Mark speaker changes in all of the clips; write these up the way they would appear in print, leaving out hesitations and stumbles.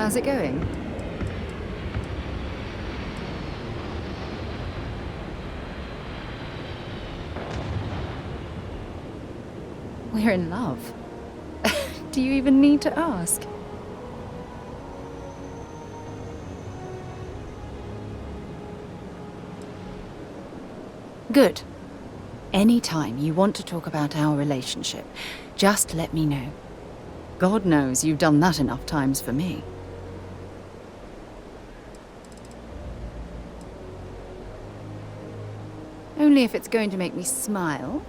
Speaker 1: How's it going? We're in love. Do you even need to ask? Good. Anytime you want to talk about our relationship, just let me know. God knows you've done that enough times for me. Only if it's going to make me smile.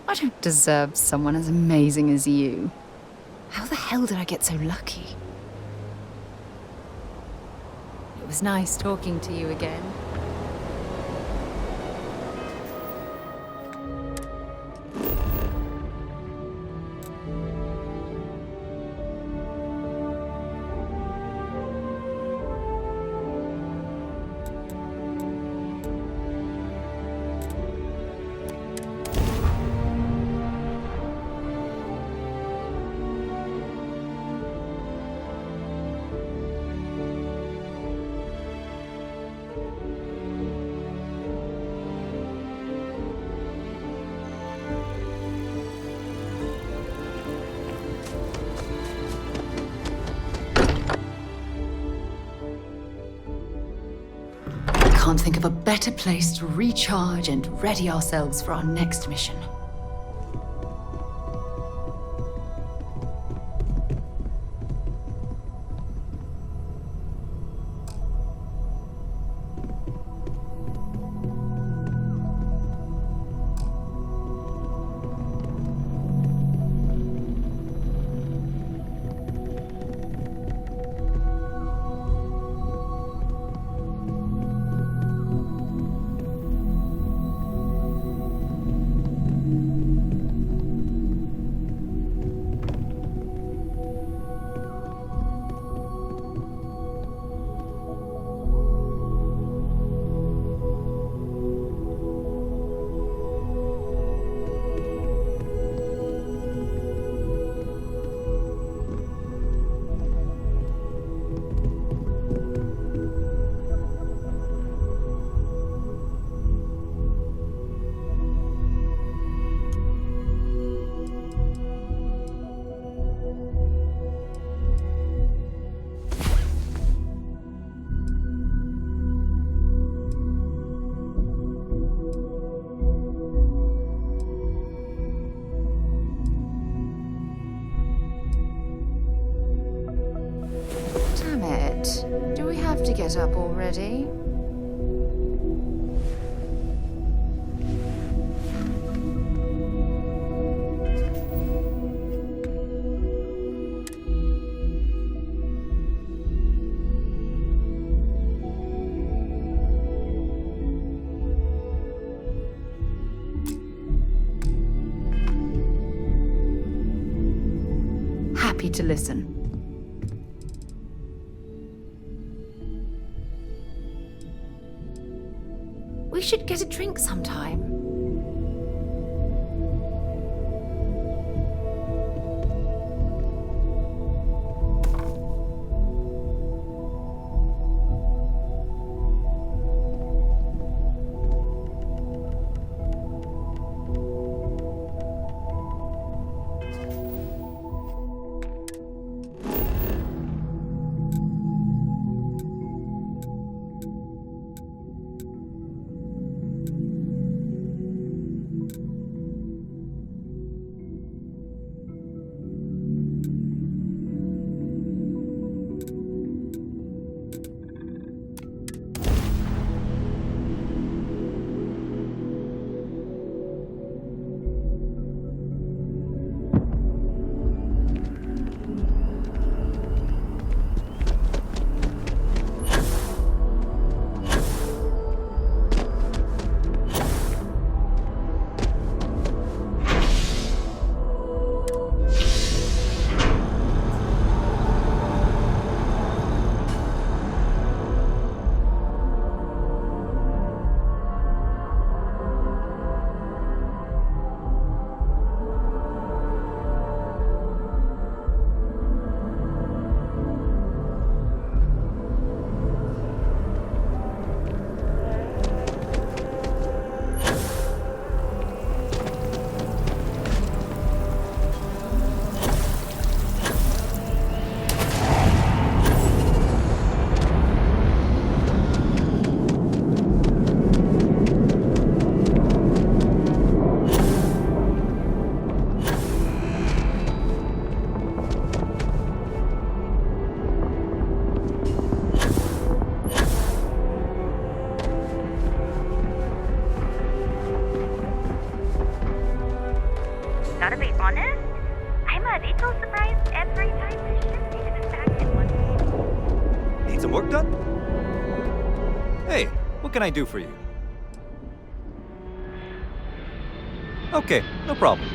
Speaker 1: I don't deserve someone as amazing as you. How the hell did I get so lucky? It was nice talking to you again. Can't think of a better place to recharge and ready ourselves for our next mission. Do we have to get up already? Happy to listen. We should get a drink sometime.
Speaker 2: honest, I'm a little surprised every time the ship takes us back in one.
Speaker 3: Need some work done? Hey, what can I do for you? Okay, no problem.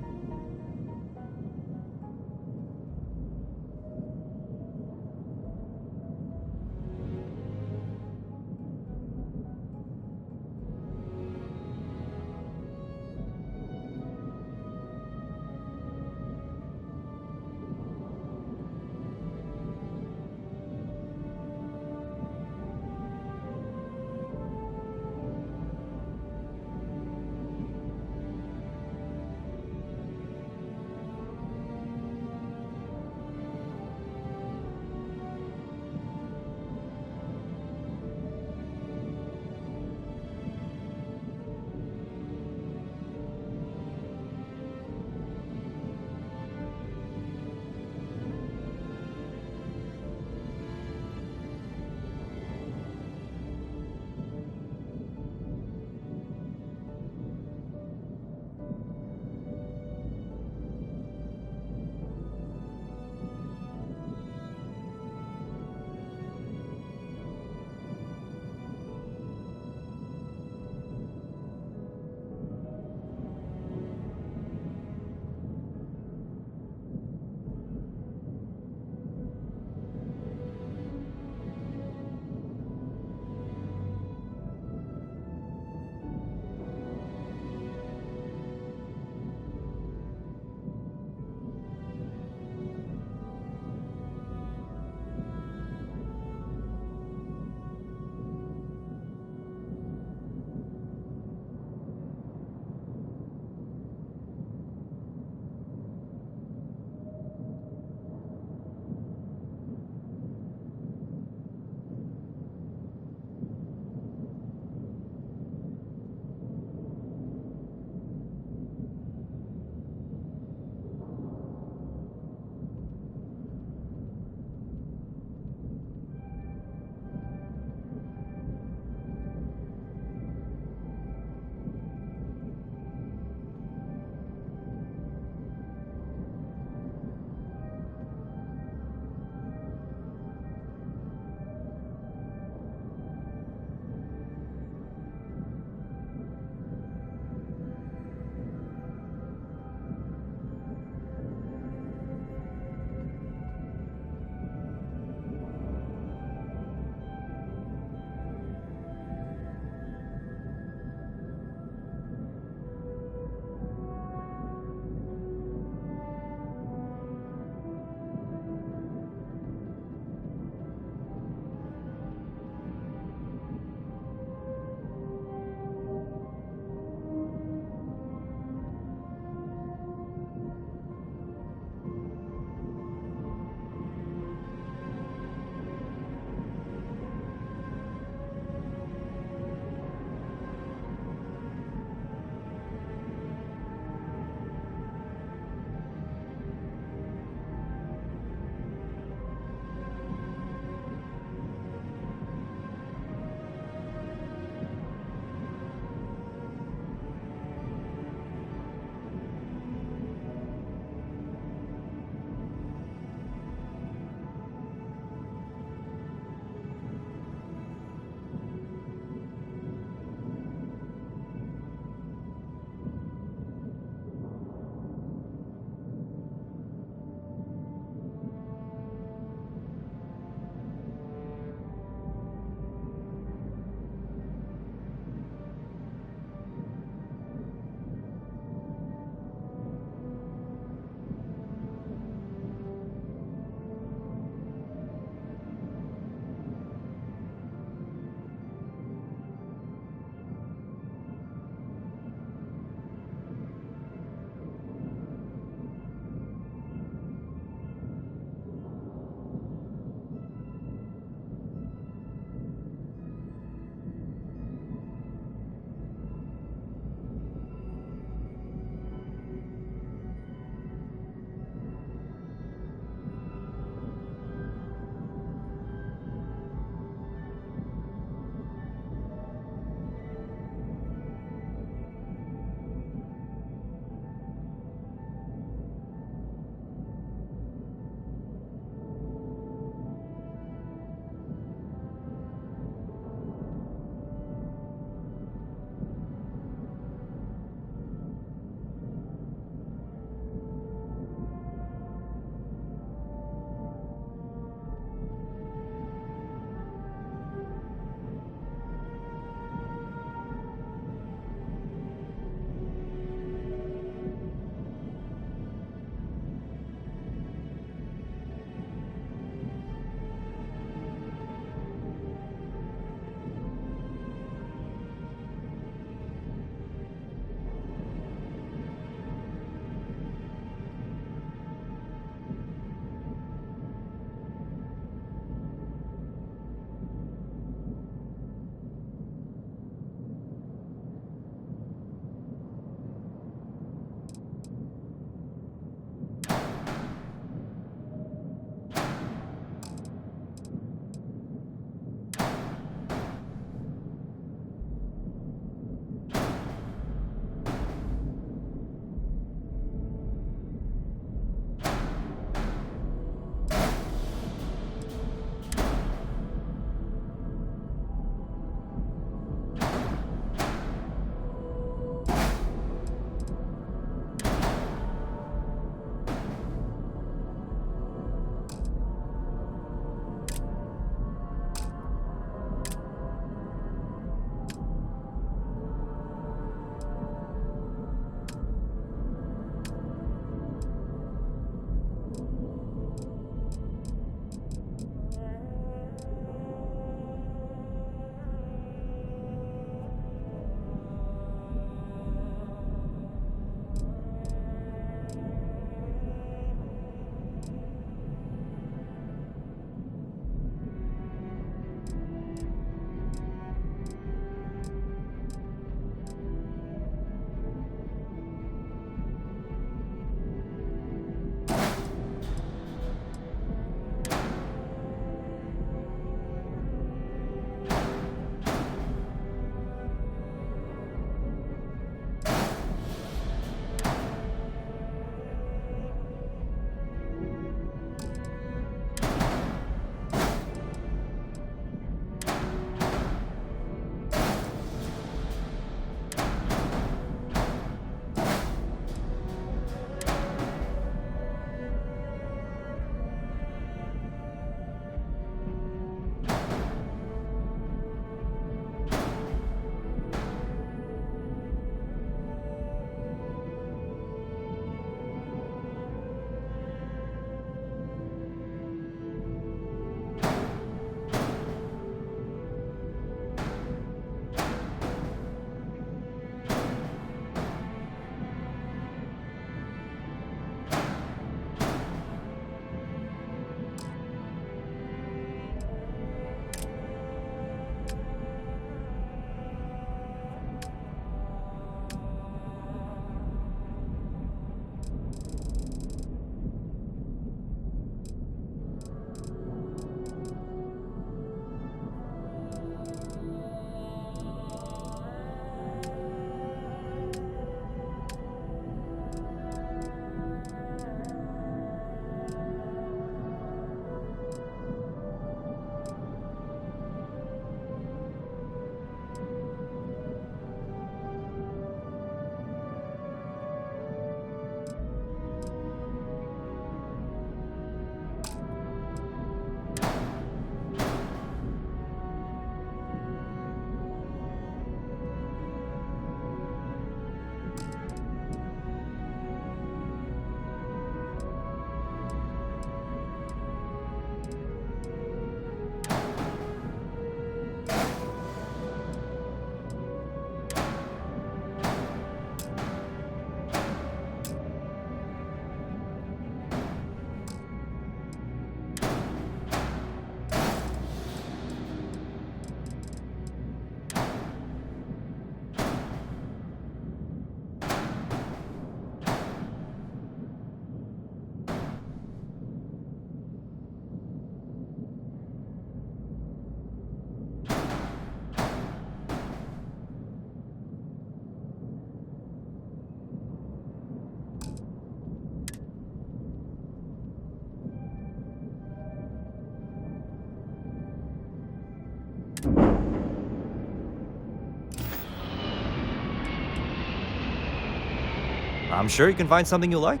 Speaker 3: I'm sure you can find something you like.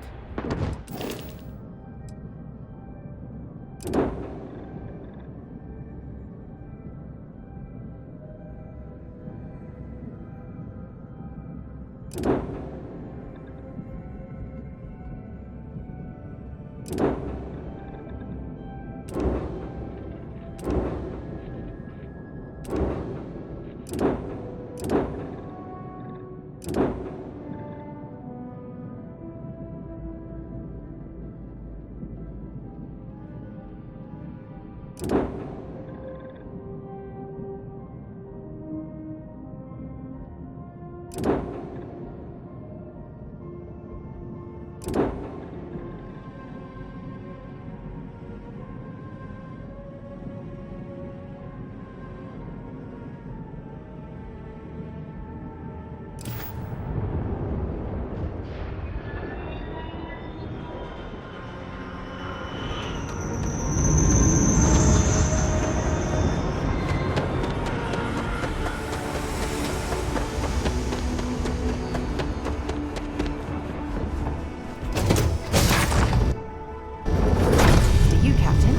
Speaker 1: To you, Captain.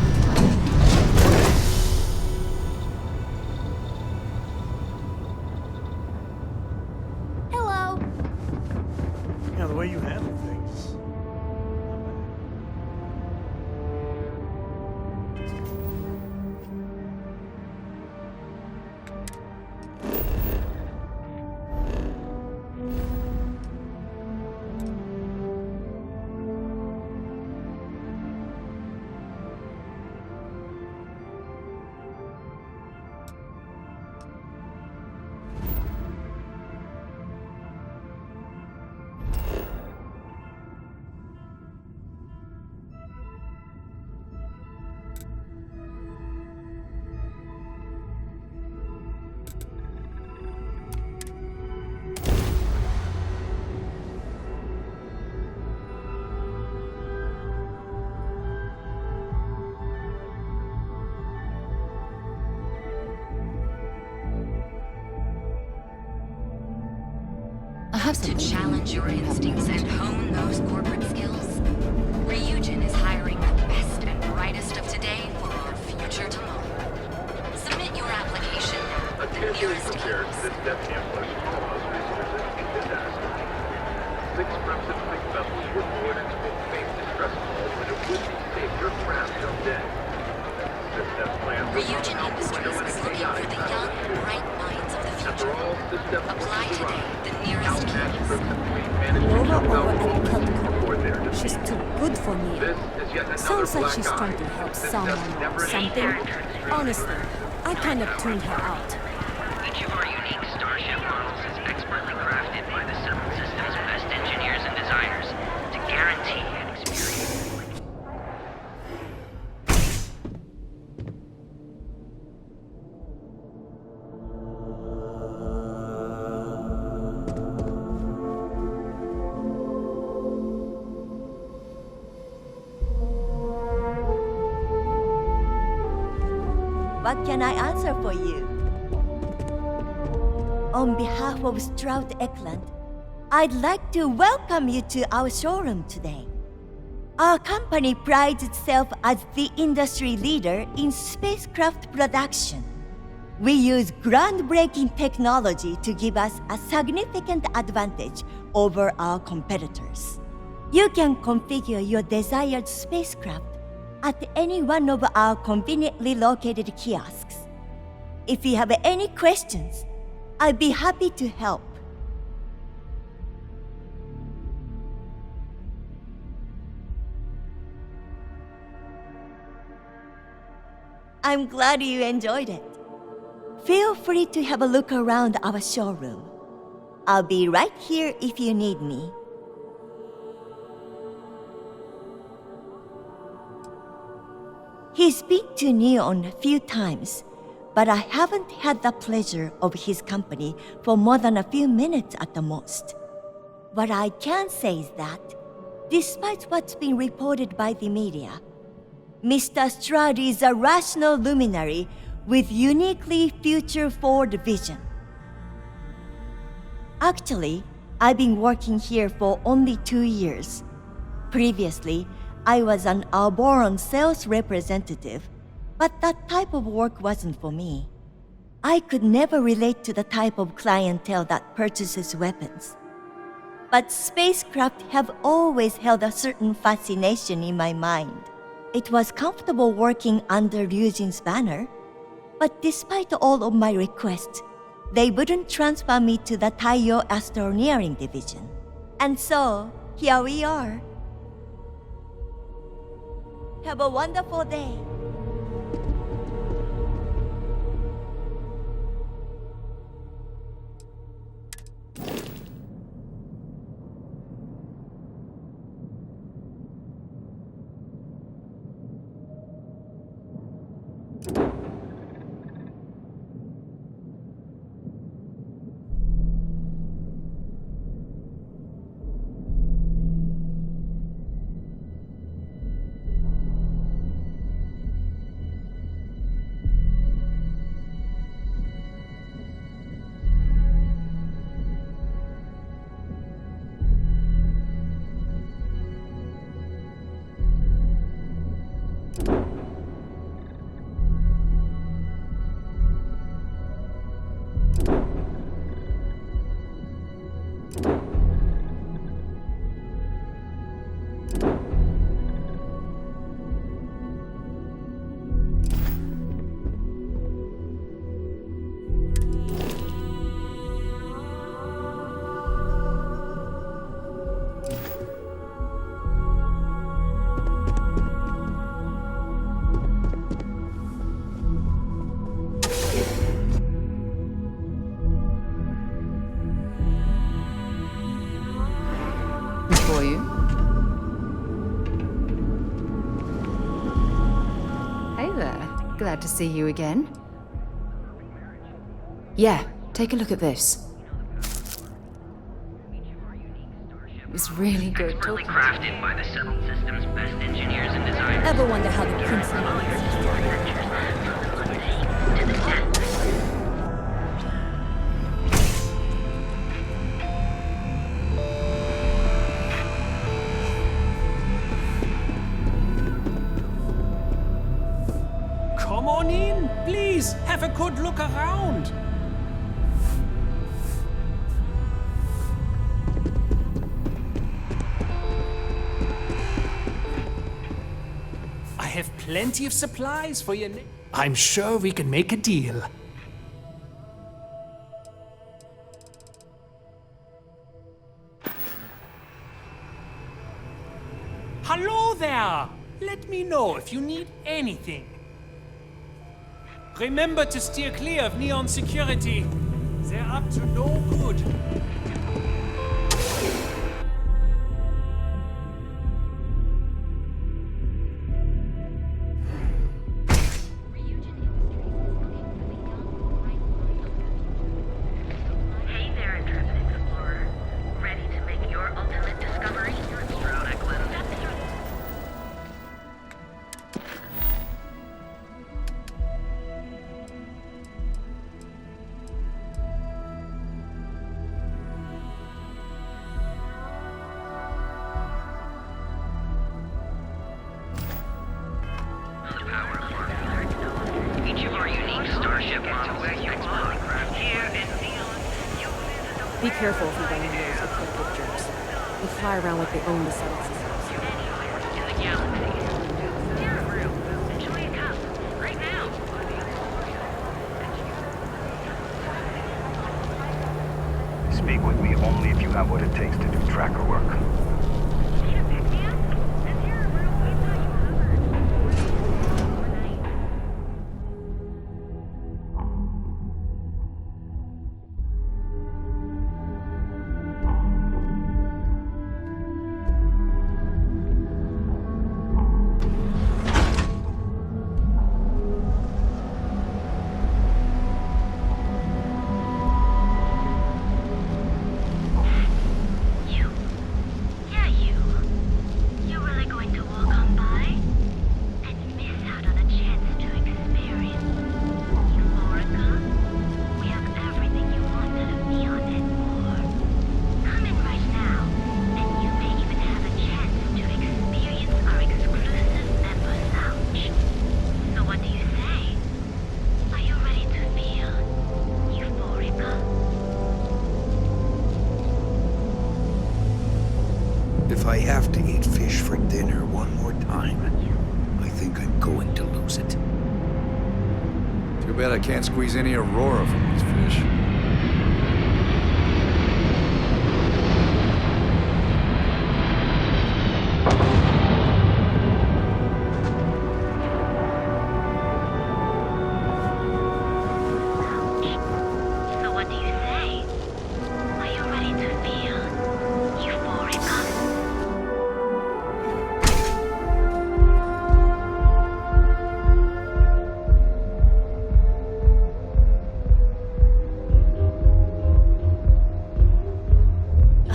Speaker 2: Hello.
Speaker 4: Yeah, the way you handle things.
Speaker 1: I have
Speaker 5: To
Speaker 1: something.
Speaker 5: challenge your instincts and hone those corporate skills, Ryujin is hiring the best and brightest of today for our future tomorrow. Submit your application now at the nearest campus.
Speaker 6: This death camp was almost resistant disaster. 6 Crimson Fleet vessels were moored into a faint distress call when it would be safe your craft jumped in. This death plan was
Speaker 5: Ryujin Industries is looking for the young, bright minds of the
Speaker 6: After
Speaker 5: future.
Speaker 6: all, this death
Speaker 5: Apply today at the nearest
Speaker 6: outmatched
Speaker 5: campus.
Speaker 6: Crimson Fleet managed to
Speaker 7: Nova
Speaker 6: jump out
Speaker 7: over
Speaker 6: boldly
Speaker 7: at Cutco.
Speaker 6: before their defeat.
Speaker 7: She's too good for me.
Speaker 6: This is yet another
Speaker 7: Sounds like
Speaker 6: black
Speaker 7: she's
Speaker 6: eye.
Speaker 7: trying to help
Speaker 6: This
Speaker 7: someone
Speaker 6: death
Speaker 7: or
Speaker 6: never
Speaker 7: something.
Speaker 6: showed.
Speaker 7: Honestly, I kind of tuned her out.
Speaker 8: Each of our unique Starship models is expertly crafted by the Several Systems' best engineers and designers to guarantee an experience.
Speaker 9: What can I answer for you? On behalf of Stroud Eklund, I'd like to welcome you to our showroom today. Our company prides itself as the industry leader in spacecraft production. We use groundbreaking technology to give us a significant advantage over our competitors. You can configure your desired spacecraft at any one of our conveniently located kiosks. If you have any questions, I'd be happy to help. I'm glad you enjoyed it. Feel free to have a look around our showroom. I'll be right here if you need me. He's been to Neon a few times, but I haven't had the pleasure of his company for more than a few minutes at the most. What I can say is that, despite what's been reported by the media, Mr. Stroud is a rational luminary with uniquely future-forward vision. Actually, I've been working here for only 2 years. Previously, I was an Arboron sales representative, but that type of work wasn't for me. I could never relate to the type of clientele that purchases weapons. But spacecraft have always held a certain fascination in my mind. It was comfortable working under Ryujin's banner, but despite all of my requests, they wouldn't transfer me to the Taiyo Astroneering Division. And so, here we are. Have a wonderful day.
Speaker 1: For you. Hey there. Glad to see you again. Yeah, take a look at this. It was really good
Speaker 8: Expertly
Speaker 1: talking.
Speaker 8: crafted by the settled system's best engineers and designers.
Speaker 7: Ever wonder how the prince
Speaker 8: To the death.
Speaker 3: Come on in, please. Have a good look around. I have plenty of supplies for you. I'm sure we can make a deal. Hello there! Let me know if you need anything. Remember to steer clear of Neon Security. They're up to no good.
Speaker 8: Hey there, intrepid explorer. Ready to make your ultimate discovery? Throughout Eklund. The power of our each of our unique starship models is expertly crafted. Here in Neon, you
Speaker 7: Be careful if you run into those eclectic jerks. They fly around like they own the settled systems.
Speaker 8: anywhere in the galaxy. Here, room. Enjoy a cup. Right now.
Speaker 6: Speak with me only if you have what it takes to do tracker work.
Speaker 2: Need a pick-me-up? This here room we saw you covered. Overnight.
Speaker 10: time. I think I'm going to lose it.
Speaker 11: Too bad I can't squeeze any Aurora from these fish.
Speaker 2: So what do you say? Are you ready to feel euphoric?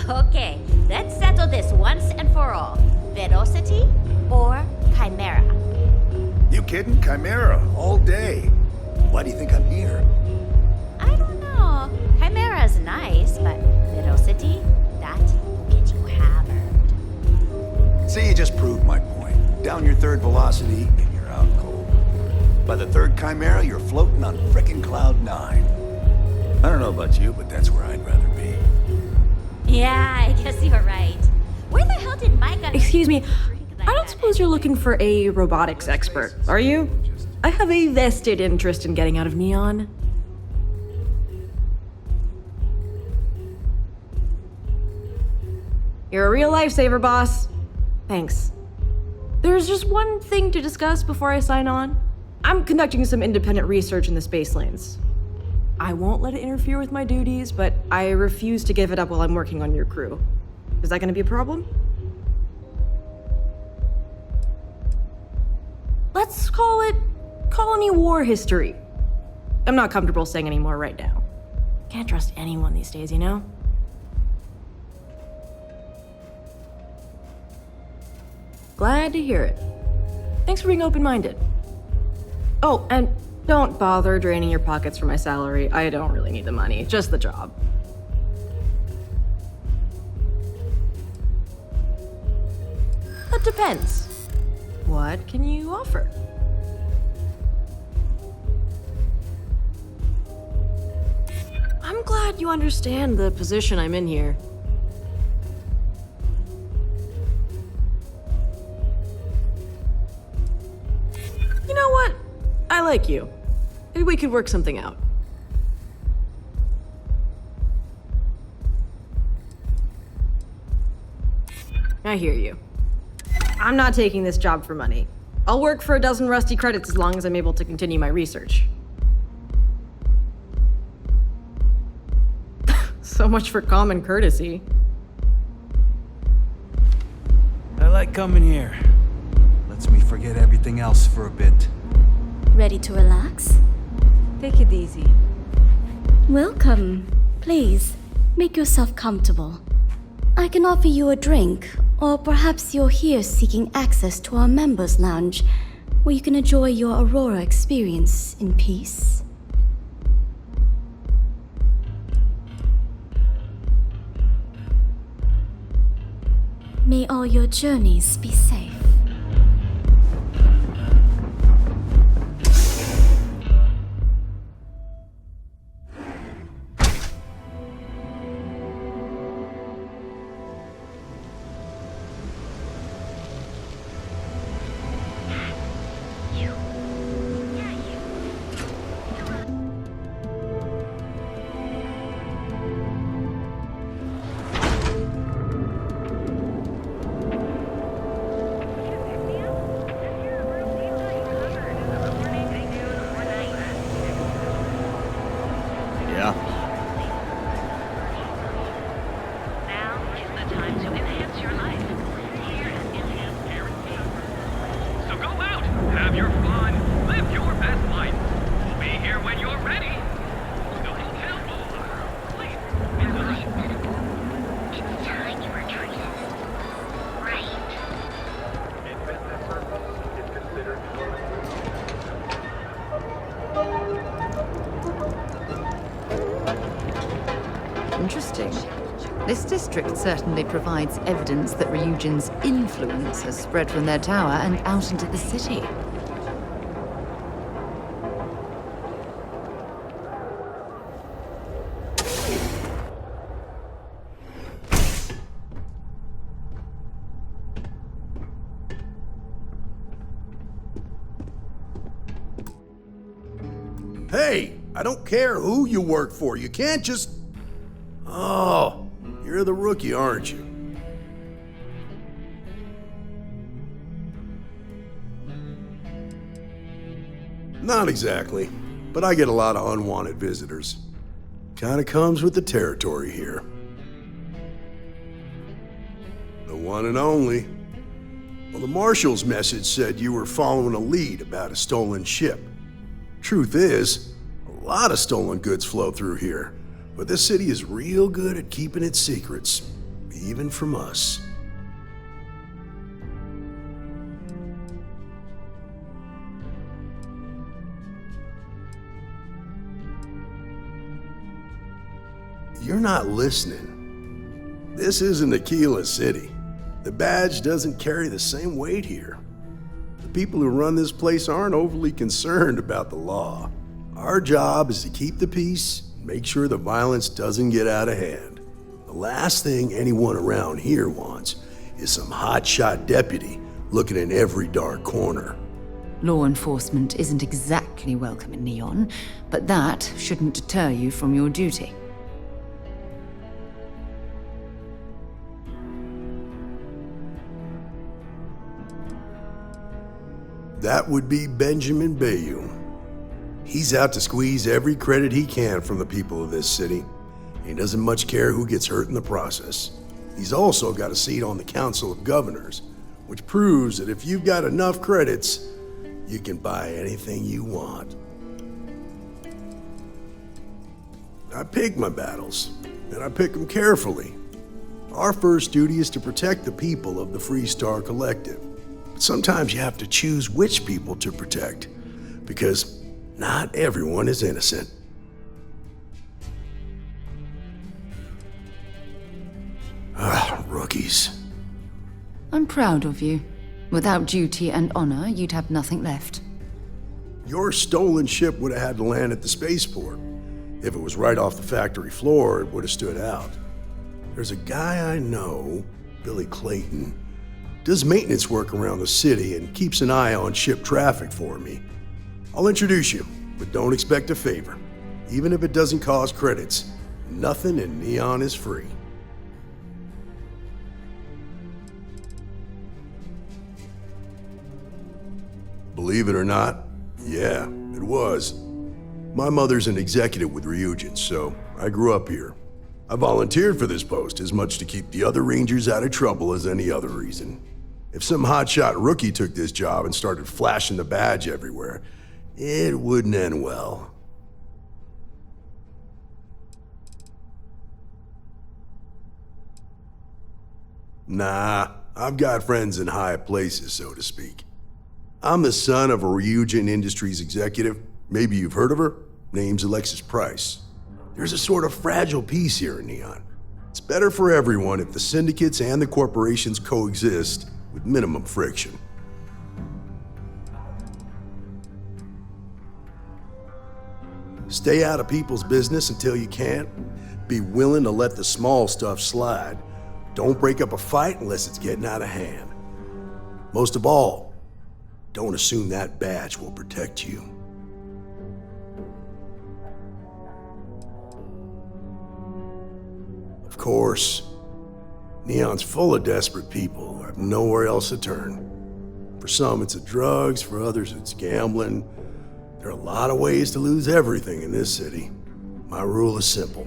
Speaker 12: Okay, let's settle this once and for all. Velocity or Chimera?
Speaker 10: You kidding? Chimera, all day. Why do you think I'm here?
Speaker 12: I don't know. Chimera's nice, but Velocity, that will get you hammered.
Speaker 10: See, you just proved my point. Down your third velocity, and you're out cold. By the third Chimera, you're floating on frickin' Cloud 9. I don't know about you, but that's where I'd rather be.
Speaker 12: Yeah, I guess you're right. Where the hell did Mike get
Speaker 7: Excuse me, I don't suppose you're looking for a robotics expert, are you? I have a vested interest in getting out of Neon. You're a real lifesaver, boss. Thanks. There's just one thing to discuss before I sign on. I'm conducting some independent research in the space lanes. I won't let it interfere with my duties, but I refuse to give it up while I'm working on your crew. Is that gonna be a problem? Let's call it colony war history. I'm not comfortable saying any more right now. Can't trust anyone these days, you know? Glad to hear it. Thanks for being open-minded. Oh, and don't bother draining your pockets for my salary. I don't really need the money, just the job. That depends. What can you offer? I'm glad you understand the position I'm in here. You know what? I like you. Maybe we could work something out. I hear you. I'm not taking this job for money. I'll work for a dozen rusty credits as long as I'm able to continue my research. So much for common courtesy.
Speaker 3: I like coming here. Lets me forget everything else for a bit.
Speaker 13: Ready to relax?
Speaker 7: Take it easy.
Speaker 13: Welcome. Please, make yourself comfortable. I can offer you a drink, or perhaps you're here seeking access to our members' lounge, where you can enjoy your Aurora experience in peace. May all your journeys be safe.
Speaker 11: Yeah?
Speaker 8: Now is the time to enhance your life. Here at Enhance Guarantee. So go out, have your fun, live your best life. We'll be here when you're ready. The hotel will, please,
Speaker 2: It's time you were treated right.
Speaker 6: In business circles, it's considered
Speaker 1: Interesting. This district certainly provides evidence that Ryujin's influence has spread from their tower and out into the city.
Speaker 14: Hey, I don't care who you work for. You can't just... Oh, you're the rookie, aren't you? Not exactly, but I get a lot of unwanted visitors. Kinda comes with the territory here. The one and only. Well, the Marshal's message said you were following a lead about a stolen ship. Truth is, a lot of stolen goods flow through here, but this city is real good at keeping its secrets, even from us. You're not listening. This isn't Aquila City. The badge doesn't carry the same weight here. The people who run this place aren't overly concerned about the law. Our job is to keep the peace and make sure the violence doesn't get out of hand. The last thing anyone around here wants is some hotshot deputy looking in every dark corner.
Speaker 1: Law enforcement isn't exactly welcome in Neon, but that shouldn't deter you from your duty.
Speaker 14: That would be Benjamin Bayou. He's out to squeeze every credit he can from the people of this city. He doesn't much care who gets hurt in the process. He's also got a seat on the Council of Governors, which proves that if you've got enough credits, you can buy anything you want. I pick my battles, and I pick them carefully. Our first duty is to protect the people of the Freestar Collective. But sometimes you have to choose which people to protect, because not everyone is innocent. Rookies.
Speaker 1: I'm proud of you. Without duty and honor, you'd have nothing left.
Speaker 14: Your stolen ship would have had to land at the spaceport. If it was right off the factory floor, it would have stood out. There's a guy I know, Billy Clayton, does maintenance work around the city and keeps an eye on ship traffic for me. I'll introduce you, but don't expect a favor. Even if it doesn't cost credits, nothing in Neon is free. Believe it or not, yeah, it was. My mother's an executive with Ryujin, so I grew up here. I volunteered for this post as much to keep the other Rangers out of trouble as any other reason. If some hotshot rookie took this job and started flashing the badge everywhere, it wouldn't end well. Nah, I've got friends in high places, so to speak. I'm the son of a Ryujin Industries executive. Maybe you've heard of her. Name's Alexis Price. There's a sort of fragile peace here in Neon. It's better for everyone if the syndicates and the corporations coexist with minimum friction. Stay out of people's business until you can. Be willing to let the small stuff slide. Don't break up a fight unless it's getting out of hand. Most of all, don't assume that badge will protect you. Of course, Neon's full of desperate people who have nowhere else to turn. For some, it's drugs. For others, it's gambling. There are a lot of ways to lose everything in this city. My rule is simple.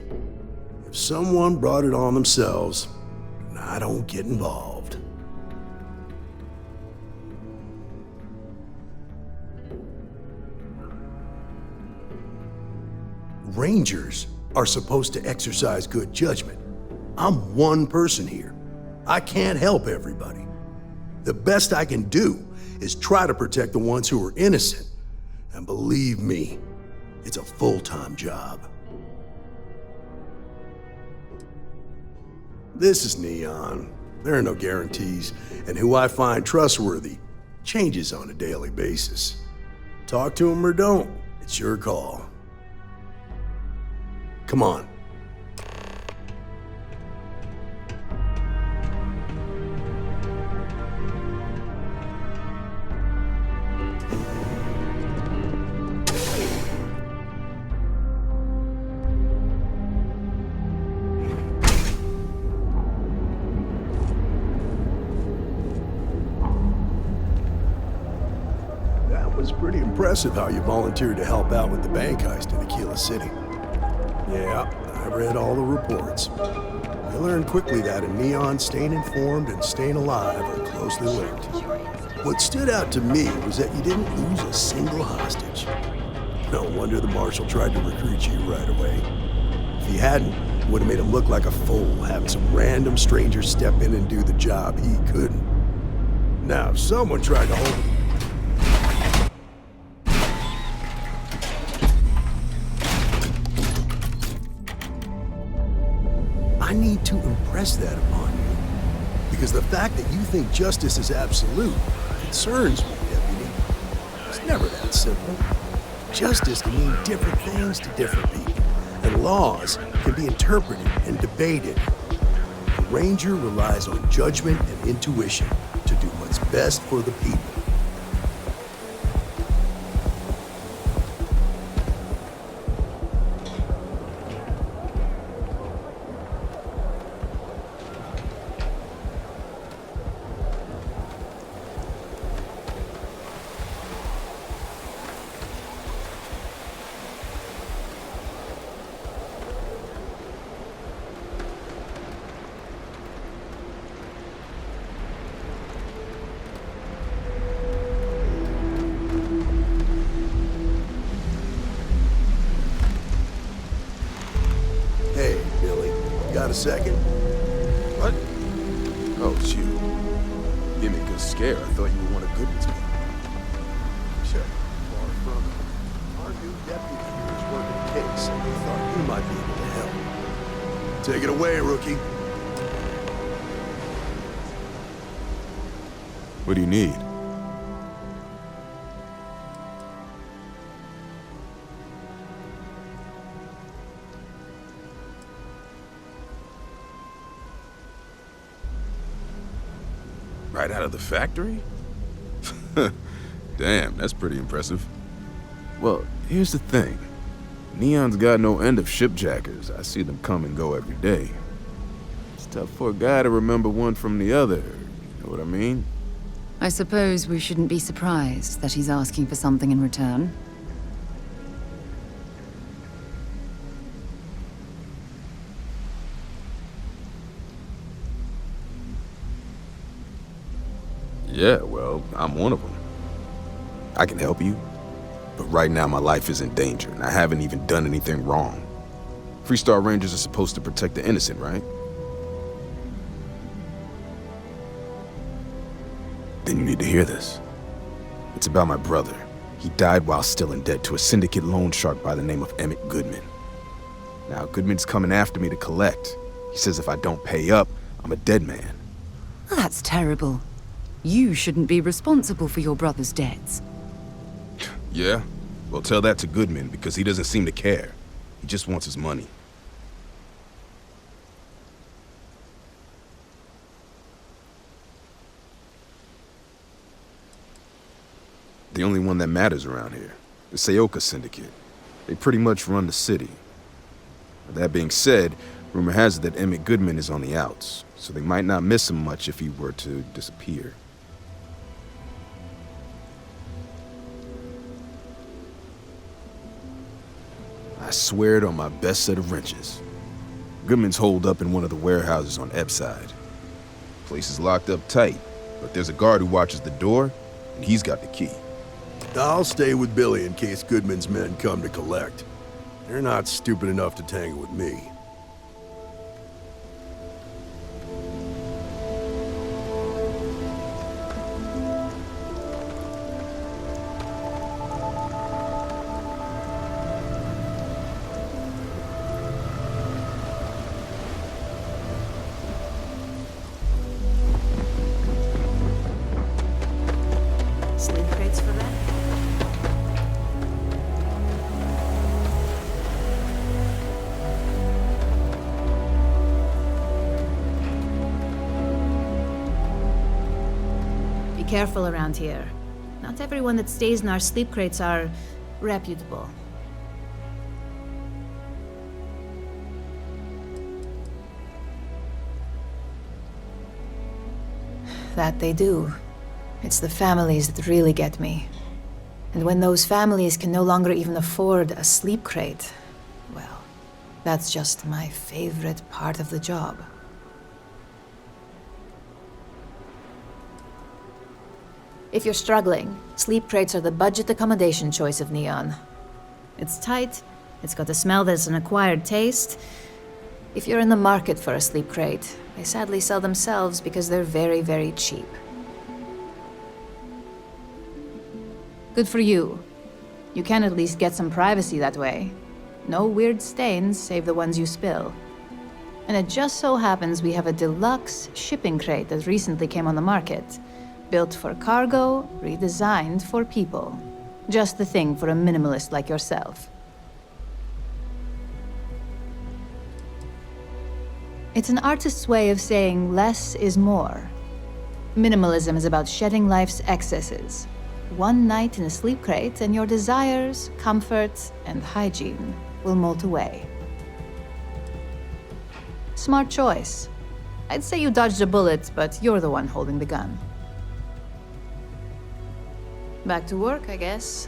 Speaker 14: If someone brought it on themselves, I don't get involved. Rangers are supposed to exercise good judgment. I'm one person here. I can't help everybody. The best I can do is try to protect the ones who are innocent. And believe me, it's a full-time job. This is Neon. There are no guarantees, and who I find trustworthy changes on a daily basis. Talk to them or don't, it's your call. Come on. was pretty impressive how you volunteered to help out with the bank heist in Aquila City. Yeah, I read all the reports. I learned quickly that in Neon, staying informed and staying alive are closely linked. What stood out to me was that you didn't lose a single hostage. No wonder the marshal tried to recruit you right away. If he hadn't, it would have made him look like a fool, having some random stranger step in and do the job he couldn't. Now, if someone tried to hold him... I need to impress that upon you. Because the fact that you think justice is absolute concerns me, Deputy. It's never that simple. Justice can mean different things to different people, and laws can be interpreted and debated. A ranger relies on judgment and intuition to do what's best for the people. Hey, Billy, got a second?
Speaker 11: What? Oh, it's you. Give me a good scare. I thought you were one of Goodman's people.
Speaker 14: Sure. Far from it. Our new deputy here is working a case, and we thought you might be able to help. Take it away, rookie.
Speaker 11: What do you need? Right out of the factory? Damn, that's pretty impressive. Well, here's the thing. Neon's got no end of shipjackers. I see them come and go every day. It's tough for a guy to remember one from the other. You know what I mean?
Speaker 1: I suppose we shouldn't be surprised that he's asking for something in return.
Speaker 11: Yeah, well, I'm one of them. I can help you, but right now my life is in danger, and I haven't even done anything wrong. Freestar Rangers are supposed to protect the innocent, right? Then you need to hear this. It's about my brother. He died while still in debt to a syndicate loan shark by the name of Emmett Goodman. Now, Goodman's coming after me to collect. He says if I don't pay up, I'm a dead man.
Speaker 1: That's terrible. You shouldn't be responsible for your brother's debts.
Speaker 11: Yeah? Well, tell that to Goodman, because he doesn't seem to care. He just wants his money. The only one that matters around here, the Seoka Syndicate. They pretty much run the city. That being said, rumor has it that Emmett Goodman is on the outs, so they might not miss him much if he were to disappear. I swear it on my best set of wrenches. Goodman's holed up in one of the warehouses on Epside. Place is locked up tight, but there's a guard who watches the door, and he's got the key.
Speaker 14: I'll stay with Billy in case Goodman's men come to collect. They're not stupid enough to tangle with me.
Speaker 2: Sleep crates for that? Be careful around here. Not everyone that stays in our sleep crates are reputable. That they do. It's the families that really get me.
Speaker 15: And when those families can no longer even afford a sleep crate, well, that's just my favorite part of the job. If you're struggling, sleep crates are the budget accommodation choice of Neon. It's tight, it's got a smell that's an acquired taste. If you're in the market for a sleep crate, they sadly sell themselves because they're very, very cheap. Good for you. You can at least get some privacy that way. No weird stains, save the ones you spill. And it just so happens we have a deluxe shipping crate that recently came on the market. Built for cargo, redesigned for people. Just the thing for a minimalist like yourself. It's an artist's way of saying less is more. Minimalism is about shedding life's excesses. One night in a sleep crate and your desires, comforts, and hygiene will molt away. Smart choice. I'd say you dodged a bullet, but you're the one holding the gun. Back to work, I guess.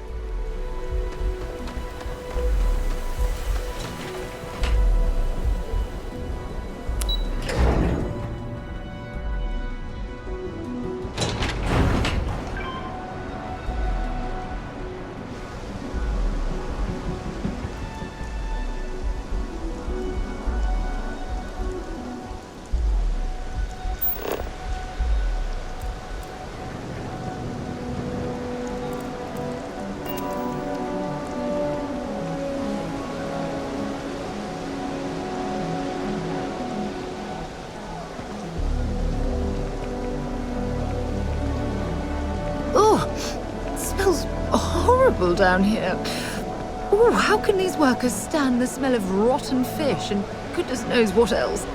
Speaker 15: Horrible down here. Oh, how can these workers stand the smell of rotten fish and goodness knows what else?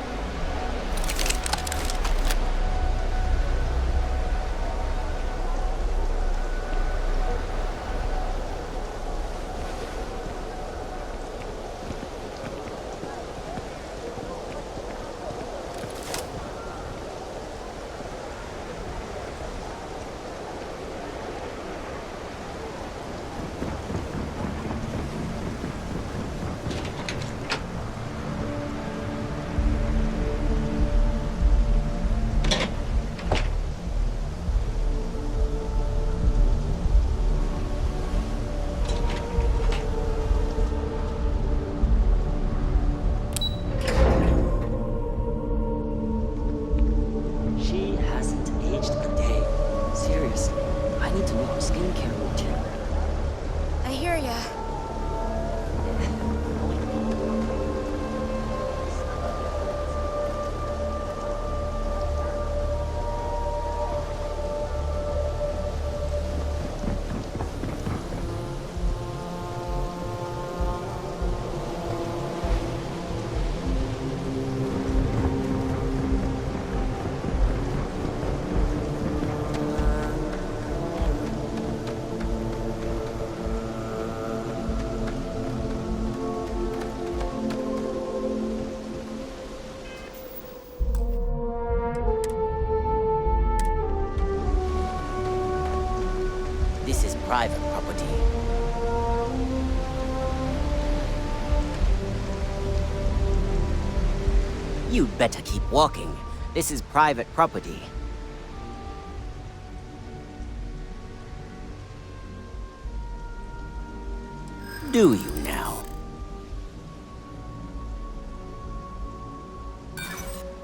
Speaker 16: Private property. You'd better keep walking. This is private property. Do you now?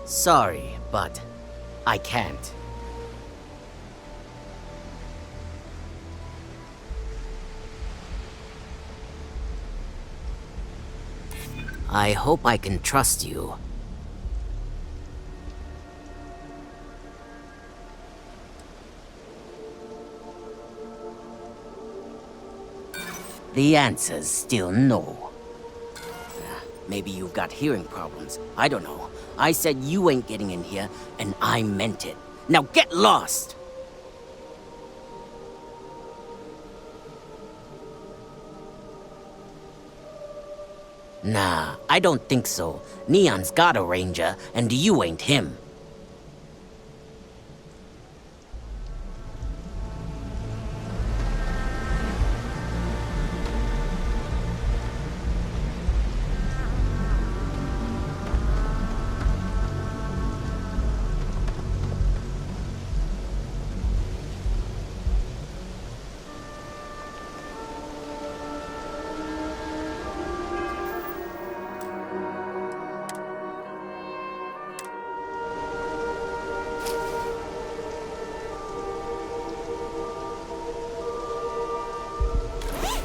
Speaker 16: Sorry, but I can't. I hope I can trust you. The answer's still no. Maybe you've got hearing problems. I don't know. I said you ain't getting in here, and I meant it. Now get lost! Nah, I don't think so. Neon's got a ranger, and you ain't him.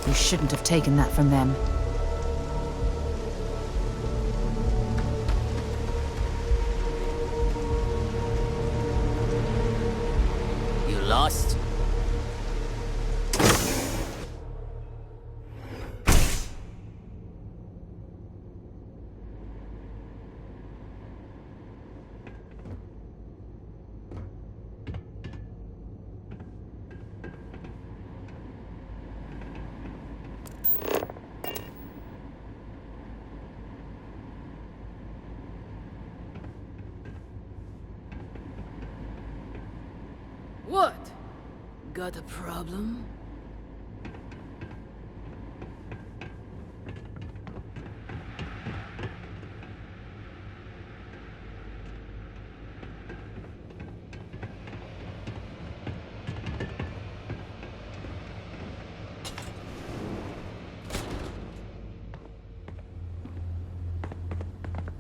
Speaker 1: You shouldn't have taken that from them.
Speaker 16: You lost?
Speaker 17: What? Got a problem?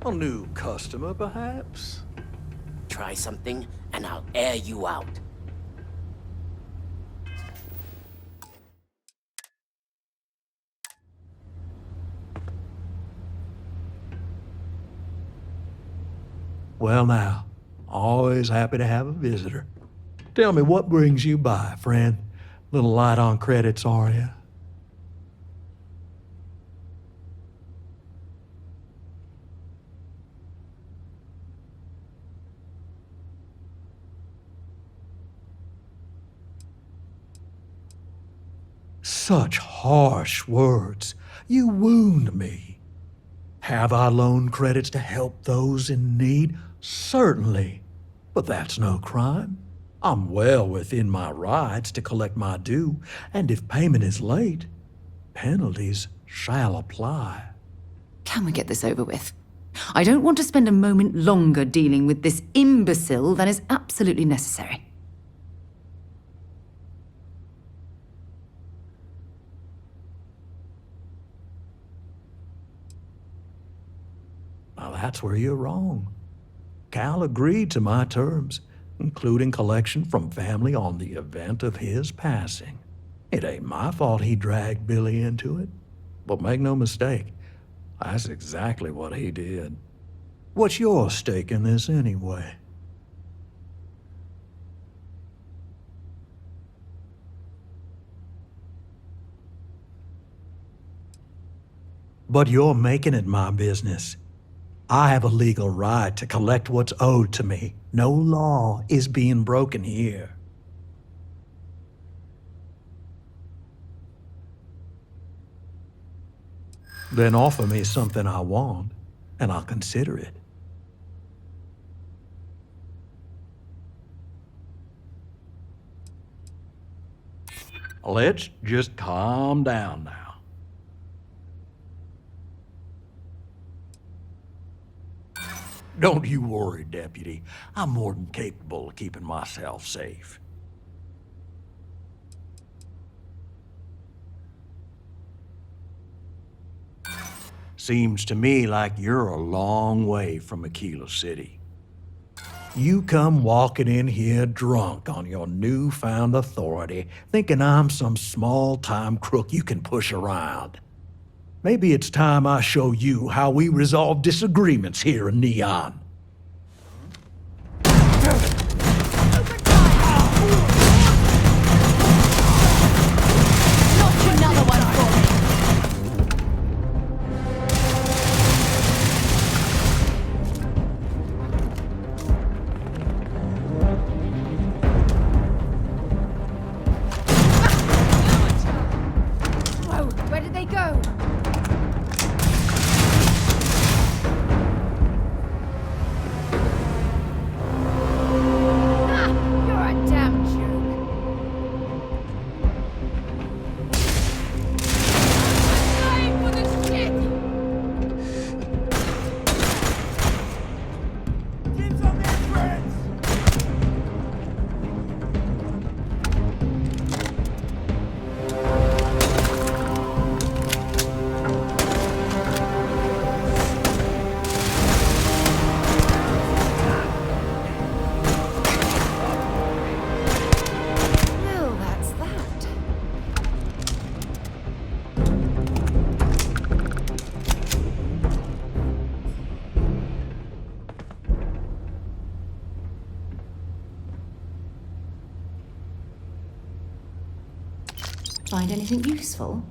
Speaker 4: A new customer, perhaps?
Speaker 16: Try something, and I'll air you out.
Speaker 4: Well now, always happy to have a visitor. Tell me, what brings you by, friend? Little light on credits, are you? Such harsh words. You wound me. Have I loaned credits to help those in need? Certainly. But that's no crime. I'm well within my rights to collect my due, and if payment is late, penalties shall apply.
Speaker 1: Can we get this over with? I don't want to spend a moment longer dealing with this imbecile than is absolutely necessary.
Speaker 4: Now that's where you're wrong. Cal agreed to my terms, including collection from family on the event of his passing. It ain't my fault he dragged Billy into it. But make no mistake, that's exactly what he did. What's your stake in this anyway? But you're making it my business. I have a legal right to collect what's owed to me. No law is being broken here. Then offer me something I want, and I'll consider it. Let's just calm down now. Don't you worry, Deputy. I'm more than capable of keeping myself safe. Seems to me like you're a long way from Aquila City. You come walking in here drunk on your newfound authority, thinking I'm some small-time crook you can push around. Maybe it's time I show you how we resolve disagreements here in Neon.
Speaker 17: Where did they go?
Speaker 13: Find anything useful?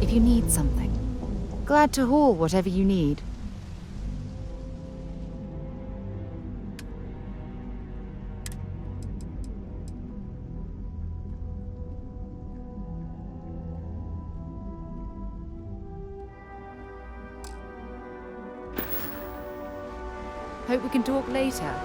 Speaker 1: If you need something, glad to haul whatever you need. Hope we can talk later.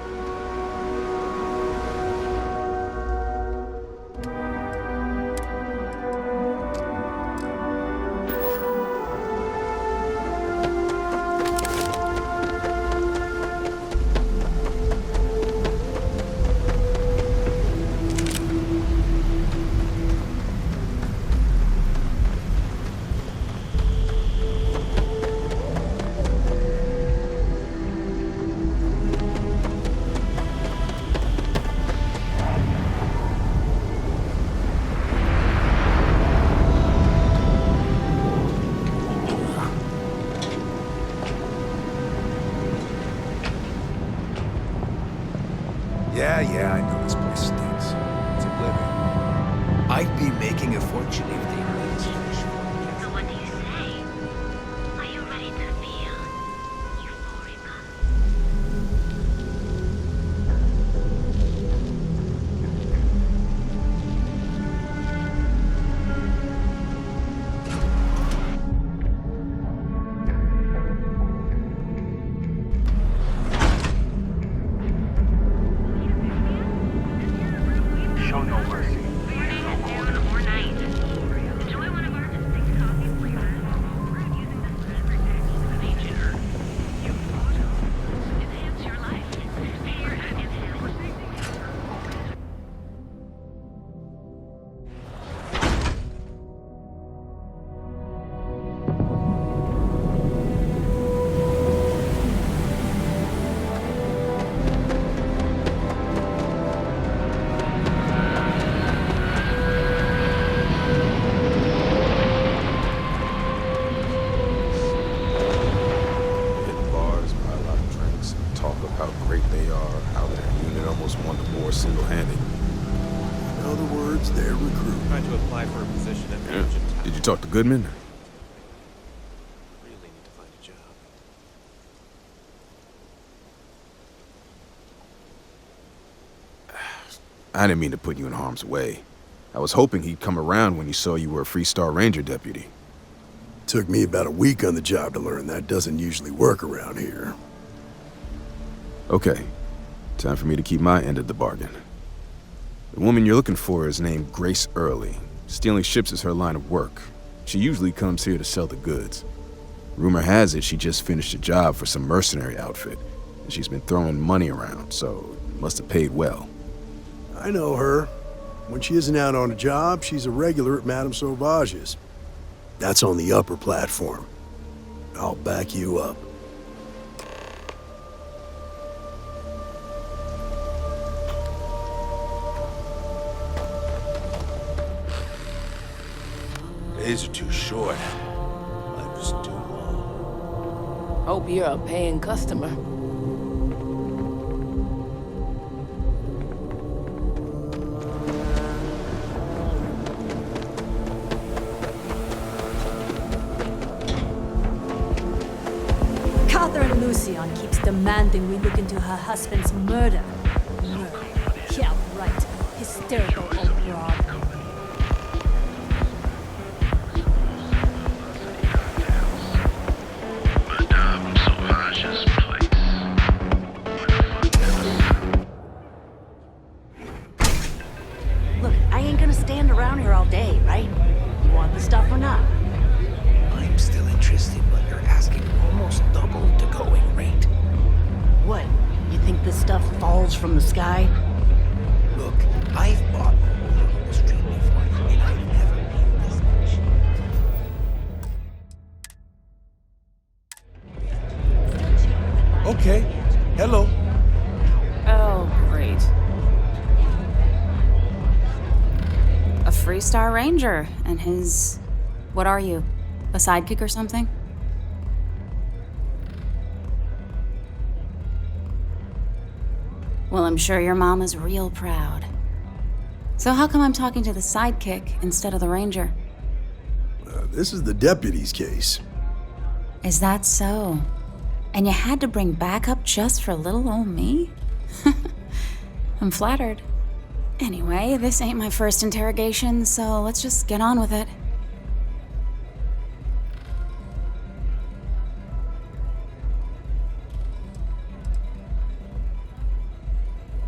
Speaker 10: Yeah, I know this place stinks. It's oblivion. I'd be making a fortune if they made this fish.
Speaker 2: So what do you say? Are you ready to be euphorica?
Speaker 6: Show no mercy.
Speaker 2: Or night. Enjoy one of our distinct coffee flavors. We're using this for nature. You enhance your life. Here at Enhance.
Speaker 11: Hit bars, buy a lot of drinks, and talk of how great they are, how their unit almost won the war single-handed.
Speaker 14: In other words, they're recruiting.
Speaker 18: Trying to apply for a position at the
Speaker 11: Yeah.
Speaker 18: engine tower.
Speaker 11: Did you talk to Goodman?
Speaker 18: Really need to find a job.
Speaker 11: I didn't mean to put you in harm's way. I was hoping he'd come around when he saw you were a Freestar Ranger deputy.
Speaker 14: Took me about a week on the job to learn that doesn't usually work around here.
Speaker 11: Okay, time for me to keep my end of the bargain. The woman you're looking for is named Grace Early. Stealing ships is her line of work. She usually comes here to sell the goods. Rumor has it she just finished a job for some mercenary outfit, and she's been throwing money around, so it must have paid well.
Speaker 14: I know her. When she isn't out on a job, she's a regular at Madame Sauvage's. That's on the upper platform. I'll back you up.
Speaker 10: Days are too short. Life is too long.
Speaker 17: Hope you're a paying customer.
Speaker 19: Catherine Lucian keeps demanding we look into her husband's murder. Murder. Yeah, right. Hysterical old broad.
Speaker 6: Madame Sauvage's place.
Speaker 19: Look, I ain't gonna stand around here all day, right? You want the stuff or not?
Speaker 20: I'm still interested, but you're asking almost double the going rate.
Speaker 19: What? You think this stuff falls from the sky?
Speaker 20: Look, I've bought all over the street before, and I've never been this much.
Speaker 10: Okay. Hello.
Speaker 1: Oh, great. A Freestar Ranger and his... What are you? A sidekick or something? Well, I'm sure your mom is real proud. So how come I'm talking to the sidekick instead of the ranger?
Speaker 14: This is the deputy's case.
Speaker 1: Is that so? And you had to bring backup just for little old me? I'm flattered. Anyway, this ain't my first interrogation, so let's just get on with it.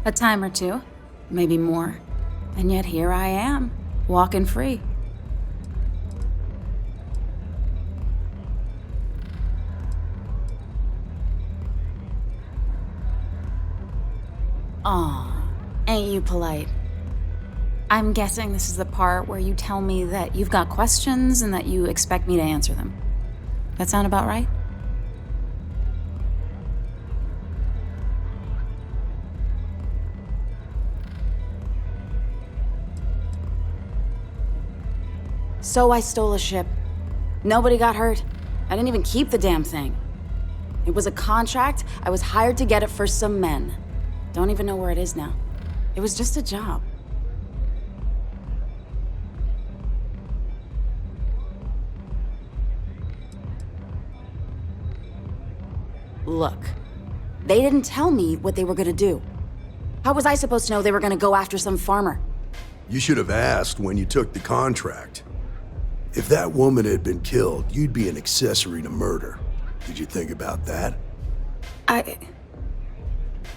Speaker 1: A time or two, maybe more. And yet here I am, walking free. Aw, ain't you polite? I'm guessing this is the part where you tell me that you've got questions and that you expect me to answer them. That sound about right? So I stole a ship. Nobody got hurt. I didn't even keep the damn thing. It was a contract. I was hired to get it for some men. Don't even know where it is now. It was just a job. Look, they didn't tell me what they were gonna do. How was I supposed to know they were gonna go after some farmer?
Speaker 14: You should have asked when you took the contract. If that woman had been killed, you'd be an accessory to murder. Did you think about that?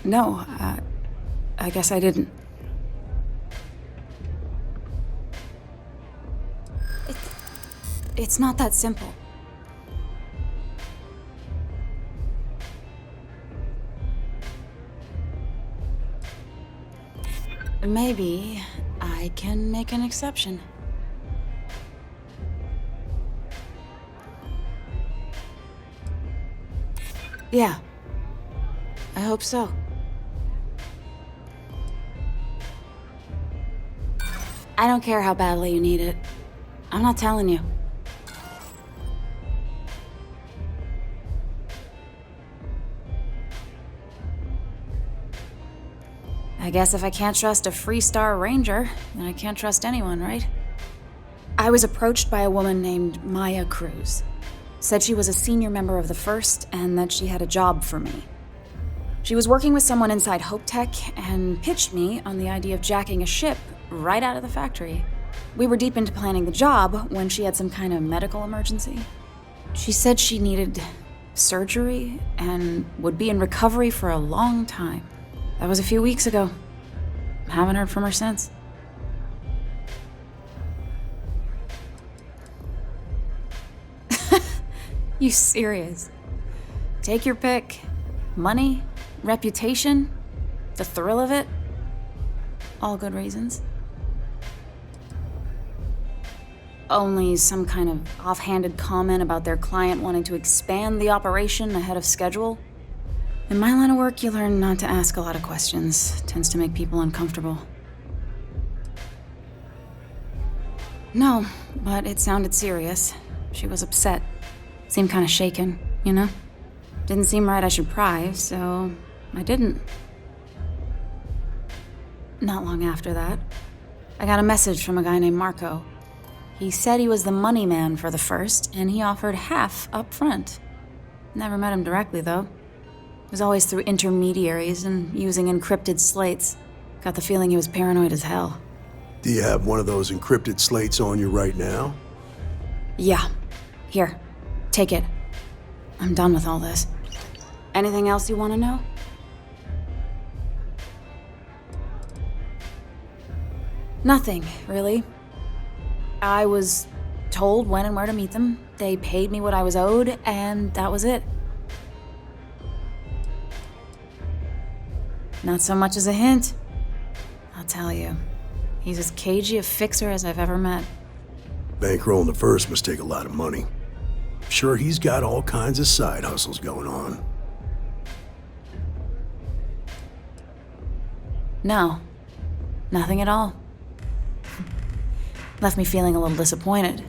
Speaker 1: No, I guess I didn't. It's not that simple. Maybe I can make an exception. Yeah. I hope so. I don't care how badly you need it. I'm not telling you. I guess if I can't trust a Freestar Ranger, then I can't trust anyone, right? I was approached by a woman named Maya Cruz. Said she was a senior member of the First and that she had a job for me. She was working with someone inside Hope Tech and pitched me on the idea of jacking a ship right out of the factory. We were deep into planning the job when she had some kind of medical emergency. She said she needed surgery and would be in recovery for a long time. That was a few weeks ago. Haven't heard from her since. You serious? Take your pick. Money, reputation, the thrill of it. All good reasons. Only some kind of offhanded comment about their client wanting to expand the operation ahead of schedule. In my line of work, you learn not to ask a lot of questions. Tends to make people uncomfortable. No, but it sounded serious. She was upset. Seemed kind of shaken, you know? Didn't seem right I should pry, so I didn't. Not long after that, I got a message from a guy named Marco. He said he was the money man for the First, and he offered half up front. Never met him directly, though. It was always through intermediaries and using encrypted slates. Got the feeling he was paranoid as hell.
Speaker 14: Do you have one of those encrypted slates on you right now?
Speaker 1: Yeah. Here. Take it. I'm done with all this. Anything else you want to know? Nothing, really. I was told when and where to meet them. They paid me what I was owed, and that was it. Not so much as a hint. I'll tell you. He's as cagey a fixer as I've ever met.
Speaker 14: Bankrolling the First must take a lot of money. Sure, he's got all kinds of side hustles going on.
Speaker 1: No. Nothing at all. Left me feeling a little disappointed,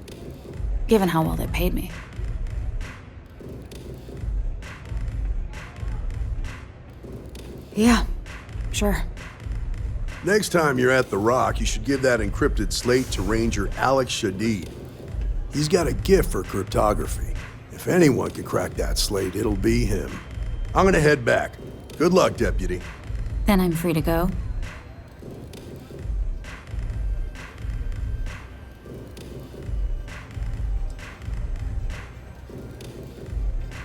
Speaker 1: given how well they paid me. Yeah, sure.
Speaker 14: Next time you're at the Rock, you should give that encrypted slate to Ranger Alex Shadid. He's got a gift for cryptography. If anyone can crack that slate, it'll be him. I'm gonna head back. Good luck, Deputy.
Speaker 1: Then I'm free to go.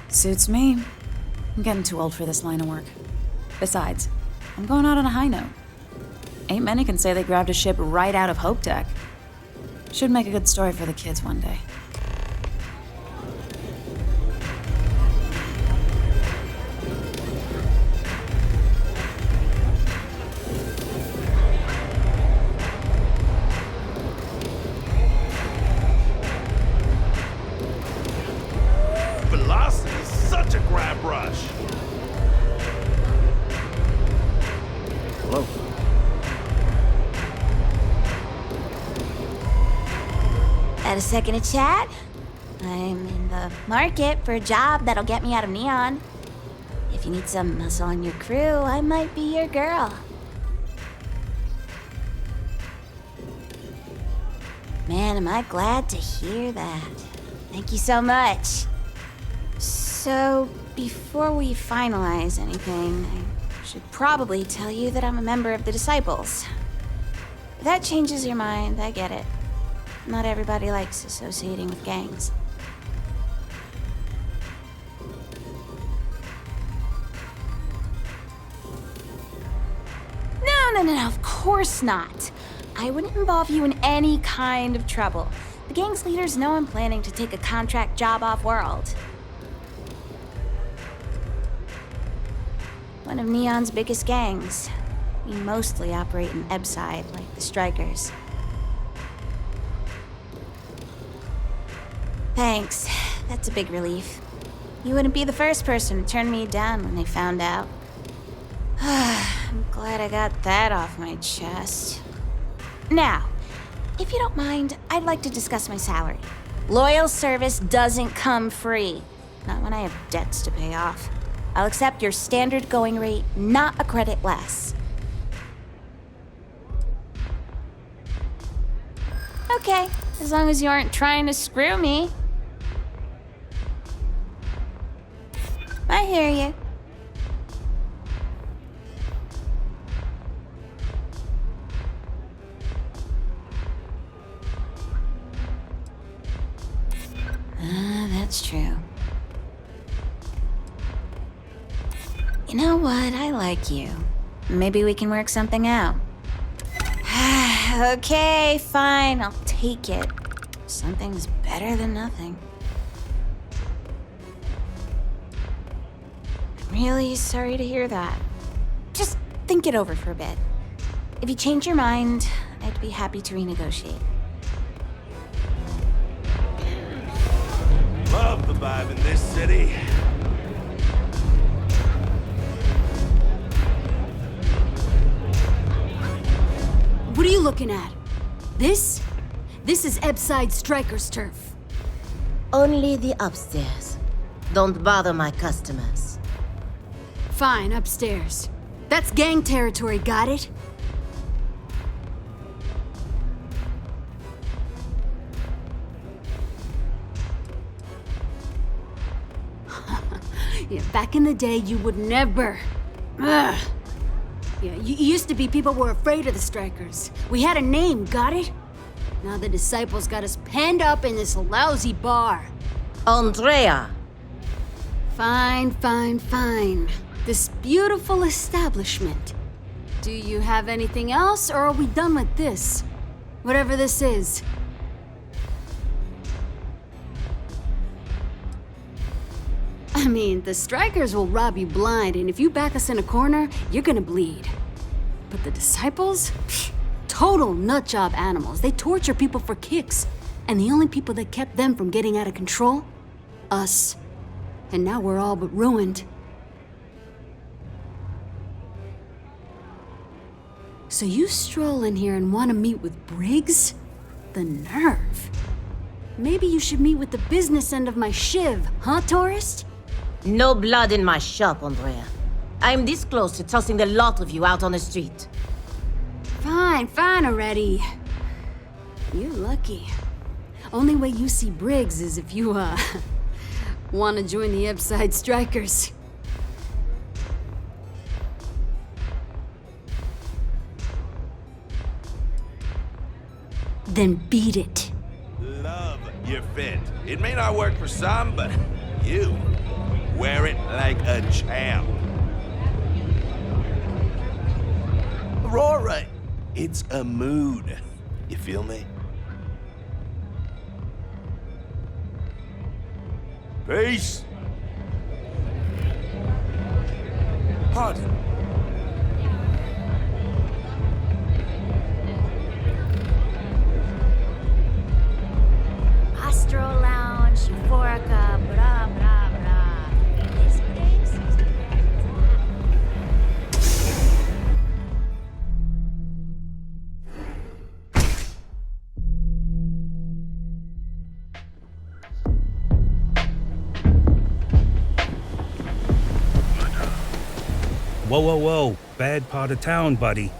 Speaker 1: Suits me. I'm getting too old for this line of work. Besides, I'm going out on a high note. Ain't many can say they grabbed a ship right out of Hope Tech. Should make a good story for the kids one day.
Speaker 19: Velocity is such a grab rush.
Speaker 16: Hello.
Speaker 12: Got a second to chat? I'm in the market for a job that'll get me out of Neon. If you need some muscle on your crew, I might be your girl. Man, am I glad to hear that. Thank you so much. So, before we finalize anything, I should probably tell you that I'm a member of the Disciples. If that changes your mind, I get it. Not everybody likes associating with gangs. No, of course not. I wouldn't involve you in any kind of trouble. The gang's leaders know I'm planning to take a contract job off-world. One of Neon's biggest gangs. We mostly operate in Ebside, like the Strikers. Thanks. That's a big relief. You wouldn't be the first person to turn me down when they found out. I'm glad I got that off my chest. Now, if you don't mind, I'd like to discuss my salary. Loyal service doesn't come free. Not when I have debts to pay off. I'll accept your standard going rate, not a credit less. Okay, as long as you aren't trying to screw me. I hear you. That's true. You know what? I like you. Maybe we can work something out. Okay, fine. I'll take it. Something's better than nothing. I'm really sorry to hear that. Just think it over for a bit. If you change your mind, I'd be happy to renegotiate.
Speaker 20: Love the vibe in this city.
Speaker 19: What are you looking at? This? This is Ebside Striker's turf.
Speaker 21: Only the upstairs. Don't bother my customers.
Speaker 19: Fine, upstairs. That's gang territory, got it? Yeah, back in the day, you would never. Ugh. Yeah, you used to be people were afraid of the Strikers. We had a name, got it? Now the disciples got us penned up in this lousy bar.
Speaker 21: Andrea!
Speaker 19: Fine, fine, fine. This beautiful establishment. Do you have anything else, or are we done with this? Whatever this is. I mean, the Strikers will rob you blind, and if you back us in a corner, you're gonna bleed. But the disciples? Pfft, total nutjob animals. They torture people for kicks. And the only people that kept them from getting out of control? Us. And now we're all but ruined. So you stroll in here and want to meet with Briggs? The nerve. Maybe you should meet with the business end of my shiv, huh, tourist?
Speaker 21: No blood in my shop, Andrea. I'm this close to tossing the lot of you out on the street.
Speaker 19: Fine, fine already. You're lucky. Only way you see Briggs is if you, want to join the Ebside Strikers. Then beat it.
Speaker 20: Love your fit. It may not work for some, but you wear it like a champ. Aurora, it's a mood. You feel me? Peace. Pardon.
Speaker 19: Astro Lounge, Euphorica, blah, blah, blah. This place is
Speaker 22: Whoa, whoa, whoa. Bad part of town, buddy.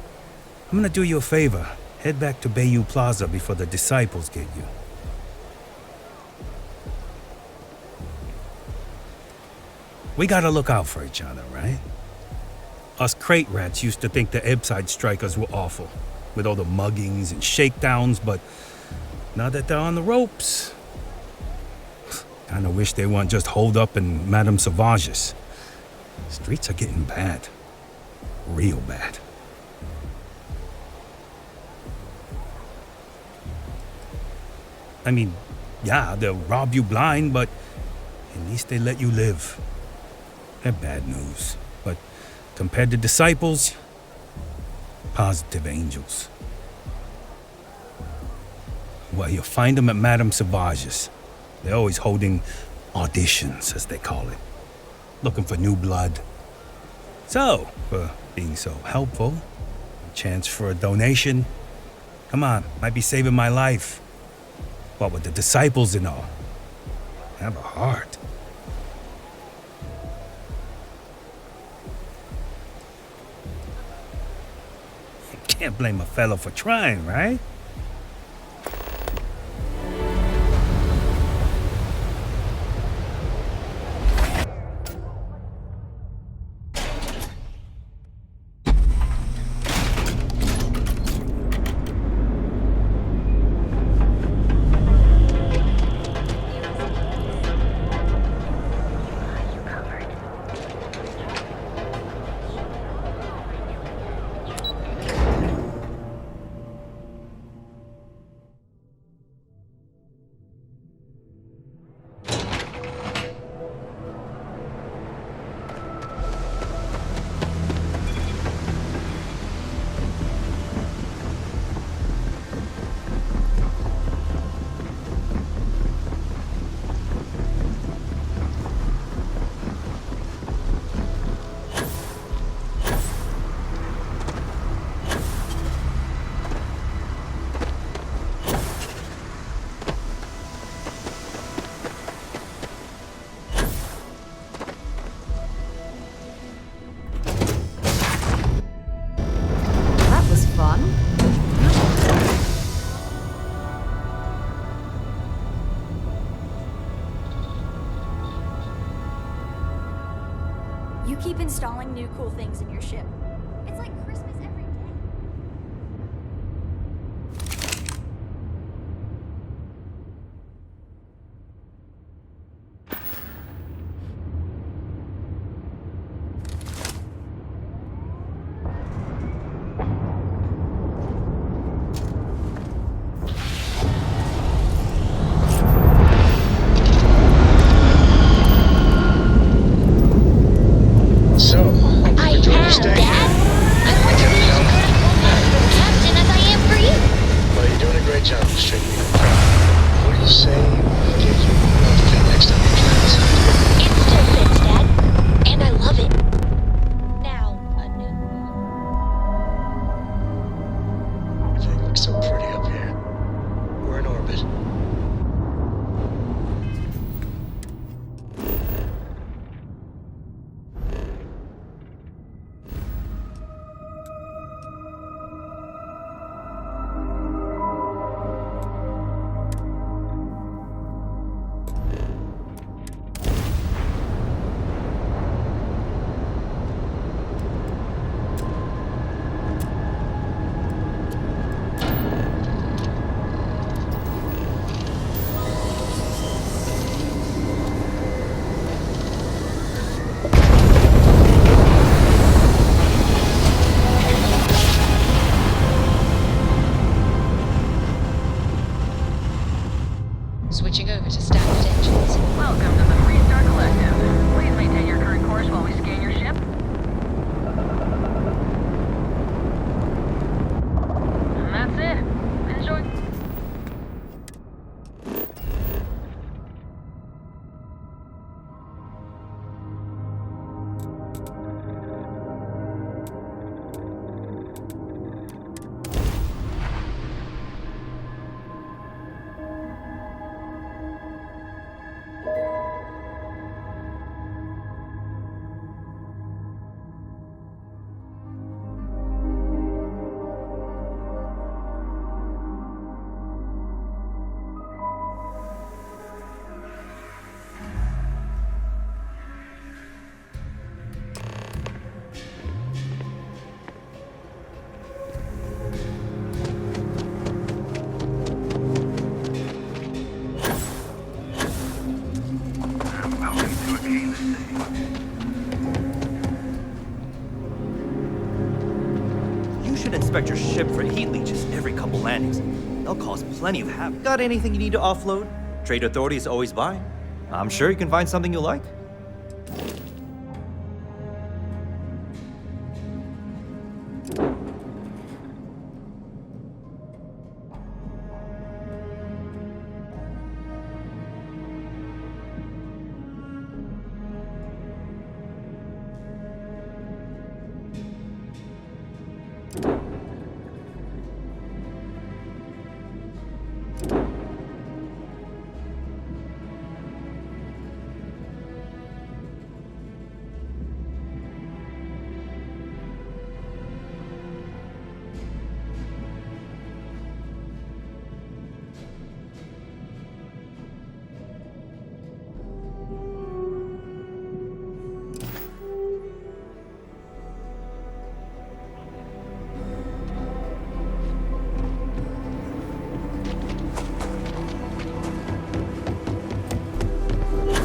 Speaker 22: I'm gonna do you a favor. Head back to Bayou Plaza before the disciples get you. We gotta look out for each other, right? Us crate rats used to think the Ebside Strikers were awful, with all the muggings and shakedowns, but now that they're on the ropes, kinda wish they weren't just holed up in Madame Sauvage's. Streets are getting bad. Real bad. I mean, yeah, they'll rob you blind, but at least they let you live. They're bad news, but compared to disciples, positive angels. Well, you'll find them at Madame Sauvage's. They're always holding auditions, as they call it, looking for new blood. So, for being so helpful, a chance for a donation. Come on, might be saving my life. What with the disciples and all. Have a heart. Can't blame a fellow for trying, right?
Speaker 1: That was fun.
Speaker 5: You keep installing new cool things in your ship. It's like Christmas every day.
Speaker 9: So, I am, Dad. I'm going to be as good a co-pilot for the captain as I am for you.
Speaker 14: Well, you're doing a great job, Mr. What do you say we get you an outfit next time you try this out?
Speaker 9: It still fits, Dad. And I love it. Now, a new...
Speaker 14: Everything looks so pretty up here. We're in orbit.
Speaker 23: Switching over to standard engines.
Speaker 2: Welcome to the Freestar Collective. Please maintain your current course while we scan your ship. And that's it. Enjoy.
Speaker 24: You should inspect your ship for heat leeches every couple landings.
Speaker 3: They'll cause plenty of havoc. Got anything you need to offload? Trade Authority is always buying. I'm sure you can find something you like.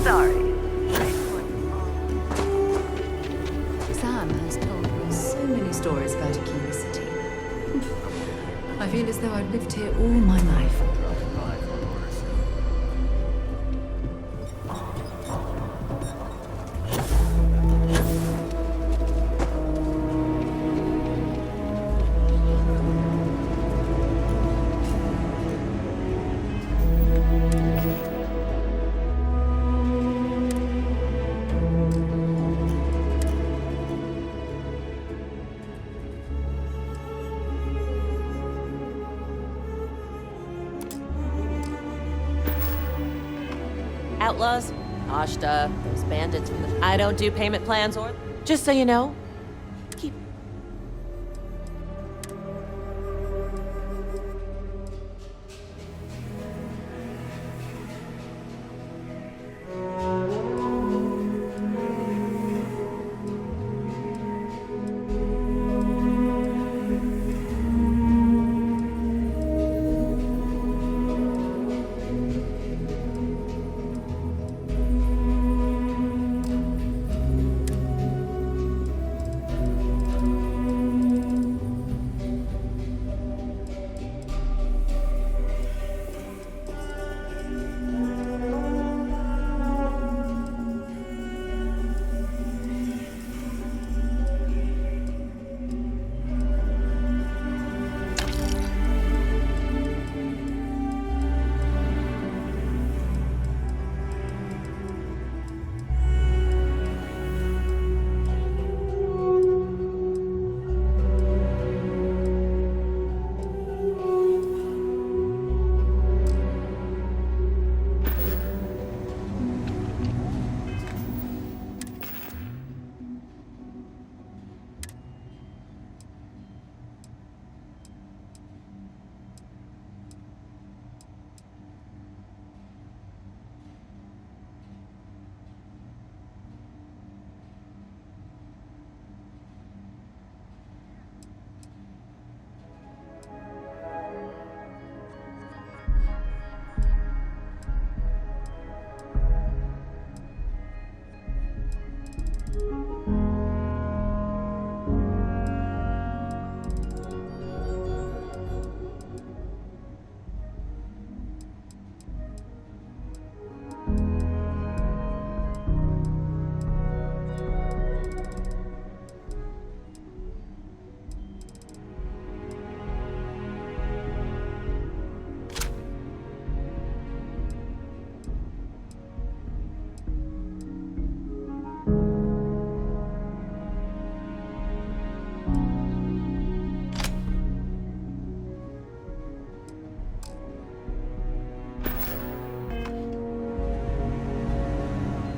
Speaker 2: Sorry.
Speaker 7: Sam has told me so many stories about Aquila City. I feel as though I've lived here all my life.
Speaker 8: Outlaws, Ashta, those bandits from the... I don't do payment plans or... Just so you know, keep...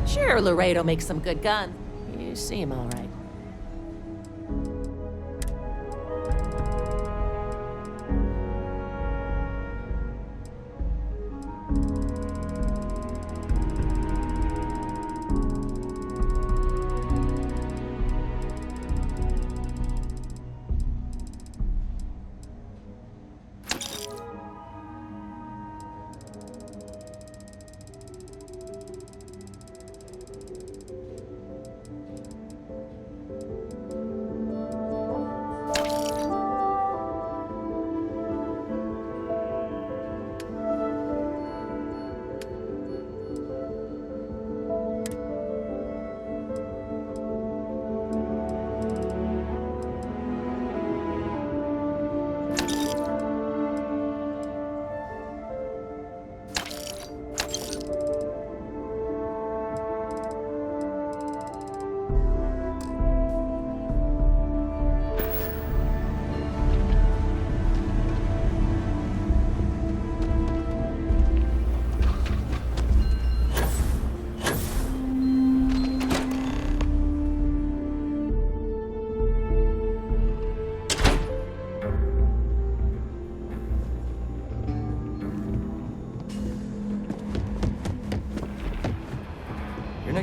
Speaker 8: Sure, Laredo makes some good guns. You see him all right.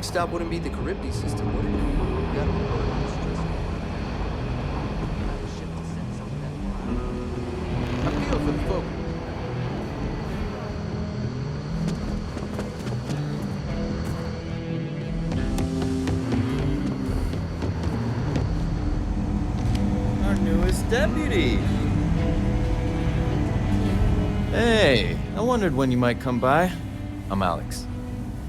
Speaker 4: Next stop wouldn't be the Charybdis system, would it? We gotta move on. I feel for the folk.
Speaker 3: Our newest deputy.
Speaker 13: Hey, I wondered when you might come by. I'm Alex.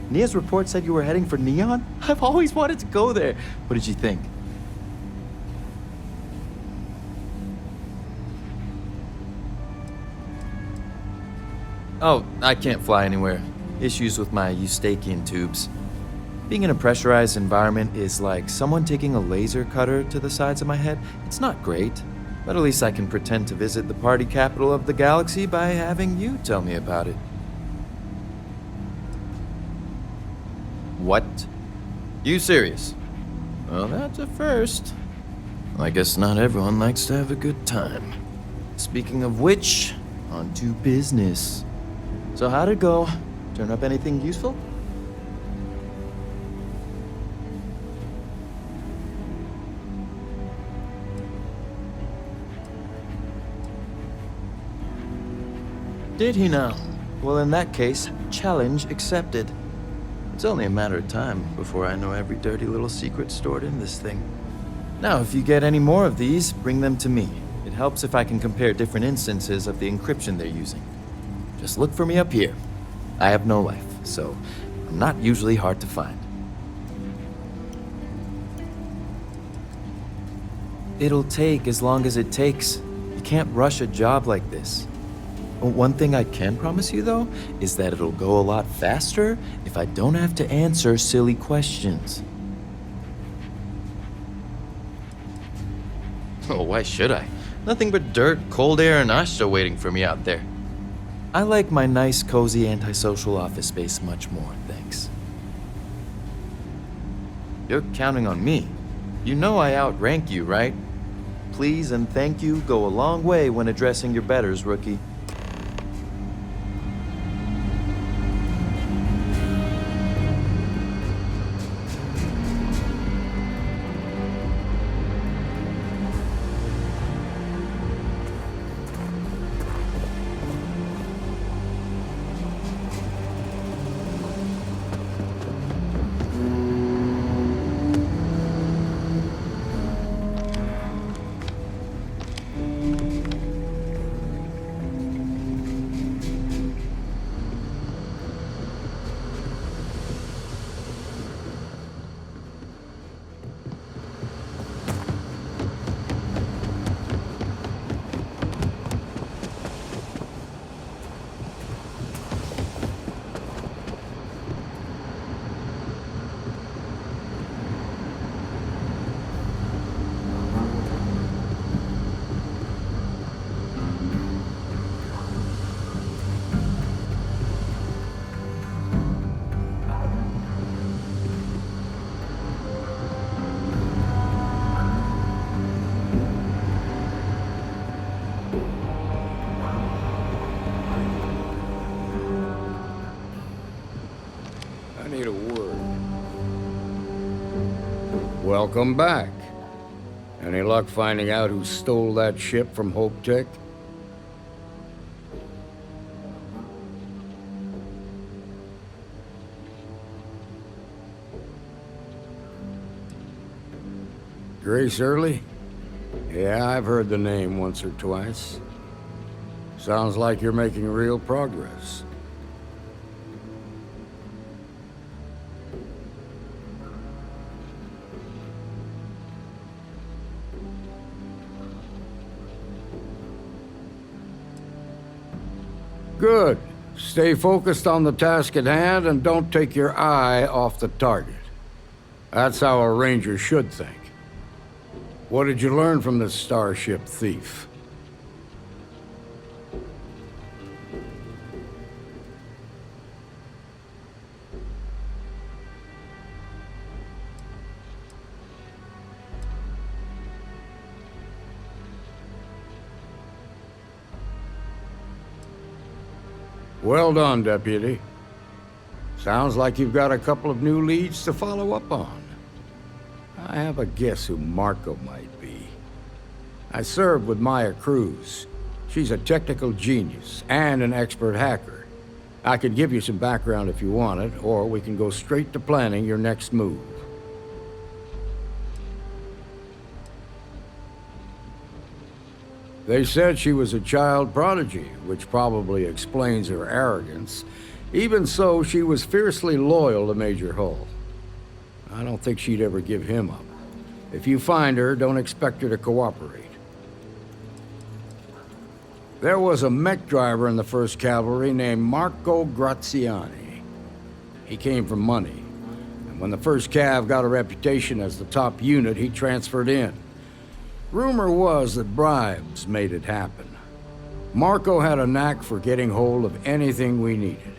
Speaker 13: Nia's report said you were heading for Neon? I've always wanted to go there. What did you think? Oh, I can't fly anywhere. Issues with my Eustachian tubes. Being in a pressurized environment is like someone taking a laser cutter to the sides of my head. It's not great, but at least I can pretend to visit the party capital of the galaxy by having you tell me about it. What? You serious? Well, that's a first. I guess not everyone likes to have a good time. Speaking of which, on to business. So how'd it go? Turn up anything useful? Did he now? Well, in that case, challenge accepted. It's only a matter of time before I know every dirty little secret stored in this thing. Now, if you get any more of these, bring them to me. It helps if I can compare different instances of the encryption they're using. Just look for me up here. I have no life, so I'm not usually hard to find. It'll take as long as it takes. You can't rush a job like this. One thing I can promise you, though, is that it'll go a lot faster if I don't have to answer silly questions. Oh, why should I? Nothing but dirt, cold air, and Ashta waiting for me out there. I like my nice, cozy, antisocial office space much more, thanks. You're counting on me. You know I outrank you, right? Please and thank you go a long way when addressing your betters, rookie.
Speaker 15: Need a word. Welcome back. Any luck finding out who stole that ship from Hope Tech? Grace Early? Yeah, I've heard the name once or twice. Sounds like you're making real progress. Good. Stay focused on the task at hand and don't take your eye off the target. That's how a ranger should think. What did you learn from this starship thief? Well done, Deputy. Sounds like you've got a couple of new leads to follow up on. I have a guess who Marco might be. I served with Maya Cruz. She's a technical genius and an expert hacker. I could give you some background if you want it, or we can go straight to planning your next move. They said she was a child prodigy, which probably explains her arrogance. Even so, she was fiercely loyal to Major Hull. I don't think she'd ever give him up. If you find her, don't expect her to cooperate. There was a mech driver in the 1st Cavalry named Marco Graziani. He came from money, and when the 1st Cav got a reputation as the top unit, he transferred in. Rumor was that bribes made it happen. Marco had a knack for getting hold of anything we needed.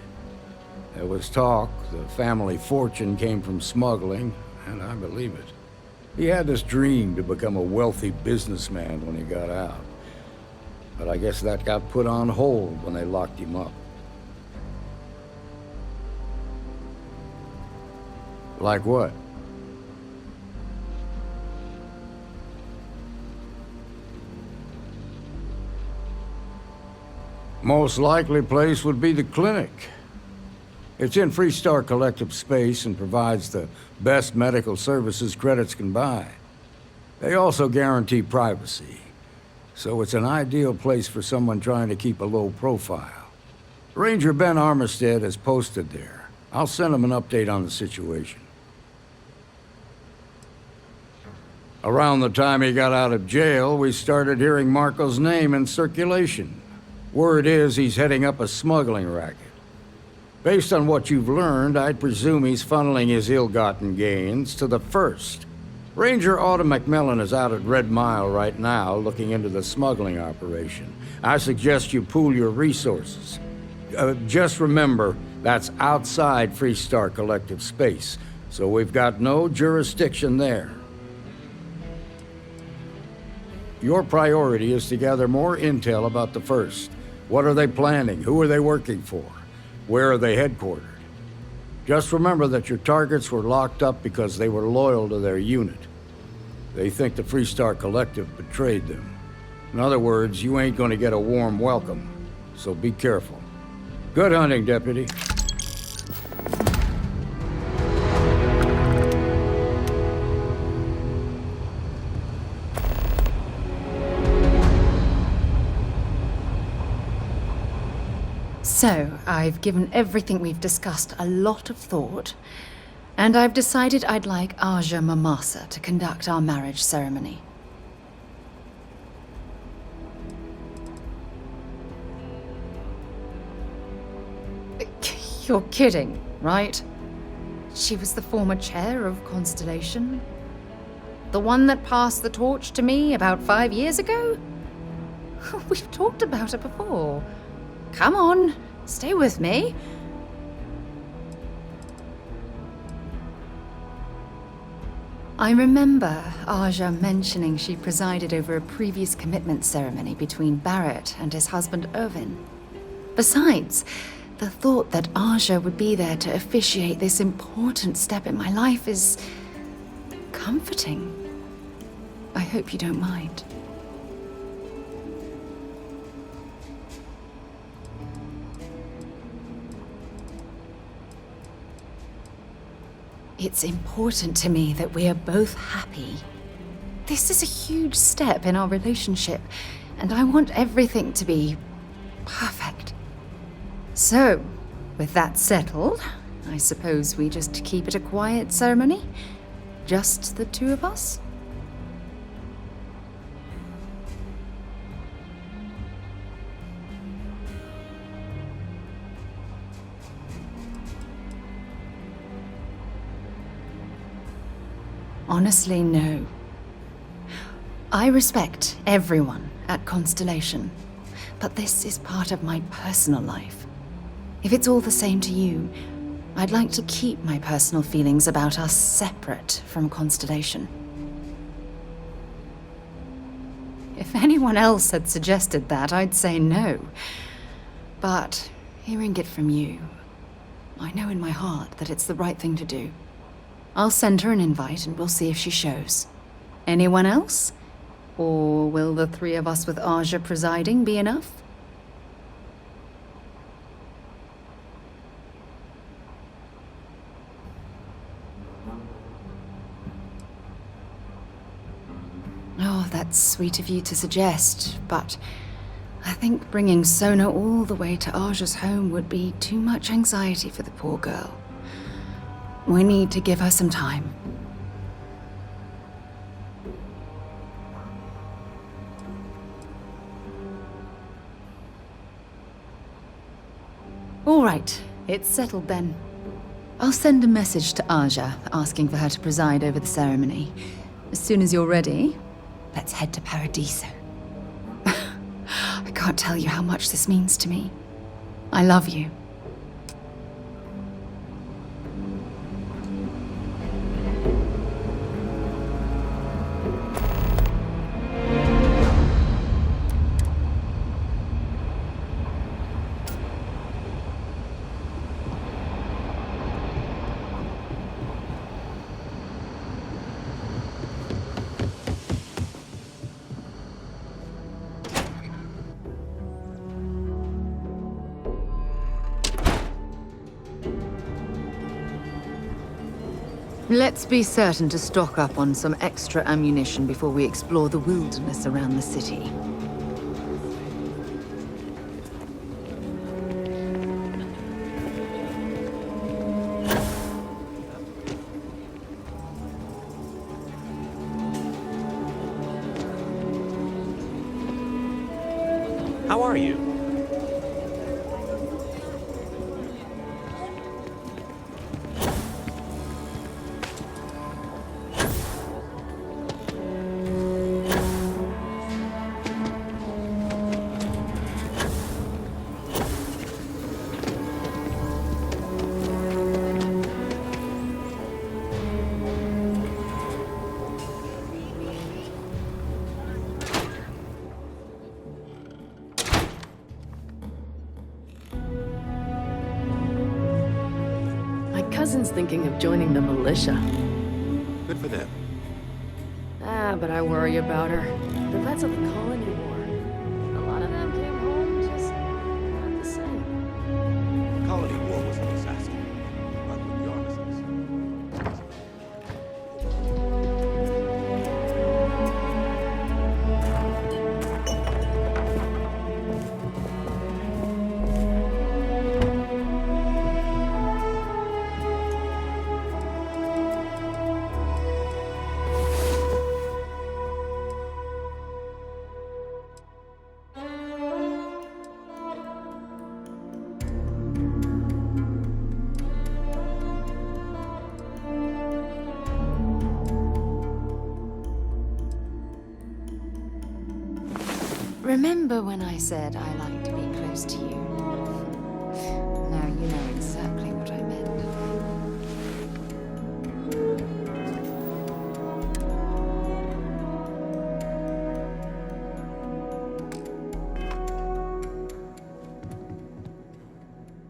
Speaker 15: There was talk the family fortune came from smuggling, and I believe it. He had this dream to become a wealthy businessman when he got out. But I guess that got put on hold when they locked him up. Like what? Most likely place would be the clinic. It's in Freestar Collective space and provides the best medical services credits can buy. They also guarantee privacy, so it's an ideal place for someone trying to keep a low profile. Ranger Ben Armistead is posted there. I'll send him an update on the situation. Around the time he got out of jail, we started hearing Marco's name in circulation. Word is he's heading up a smuggling racket. Based on what you've learned, I'd presume he's funneling his ill-gotten gains to the 1st. Ranger Autumn McMillan is out at Red Mile right now, looking into the smuggling operation. I suggest you pool your resources. Just remember, that's outside Freestar Collective space, so we've got no jurisdiction there. Your priority is to gather more intel about the 1st. What are they planning? Who are they working for? Where are they headquartered? Just remember that your targets were locked up because they were loyal to their unit. They think the Freestar Collective betrayed them. In other words, you ain't gonna get a warm welcome, so be careful. Good hunting, Deputy.
Speaker 11: So, I've given everything we've discussed a lot of thought, and I've decided I'd like Aja Mamasa to conduct our marriage ceremony. You're kidding, right? She was the former chair of Constellation? The one that passed the torch to me about 5 years ago? We've talked about her before. Come on, stay with me. I remember Aja mentioning she presided over a previous commitment ceremony between Barrett and his husband Irvin. Besides, the thought that Aja would be there to officiate this important step in my life is comforting. I hope you don't mind. It's important to me that we are both happy. This is a huge step in our relationship, and I want everything to be perfect. So, with that settled, I suppose we just keep it a quiet ceremony? Just the two of us? Honestly, no. I respect everyone at Constellation, but this is part of my personal life. If it's all the same to you, I'd like to keep my personal feelings about us separate from Constellation. If anyone else had suggested that, I'd say no. But hearing it from you, I know in my heart that it's the right thing to do. I'll send her an invite and we'll see if she shows. Anyone else? Or will the three of us with Aja presiding be enough? Oh, that's sweet of you to suggest, but I think bringing Sona all the way to Aja's home would be too much anxiety for the poor girl. We need to give her some time. All right, it's settled then. I'll send a message to Aja asking for her to preside over the ceremony. As soon as you're ready, let's head to Paradiso. I can't tell you how much this means to me. I love you. Let's be certain to stock up on some extra ammunition before we explore the wilderness around the city.
Speaker 6: How are you?
Speaker 17: Cousin's thinking of joining the militia.
Speaker 6: Good for them.
Speaker 17: But I worry about her. The vets of the colony war. A lot of them came home just not the same.
Speaker 6: The colony war was a disaster. But with the armistice.
Speaker 11: Remember when I said I like to be close to you? Now you know exactly what I meant.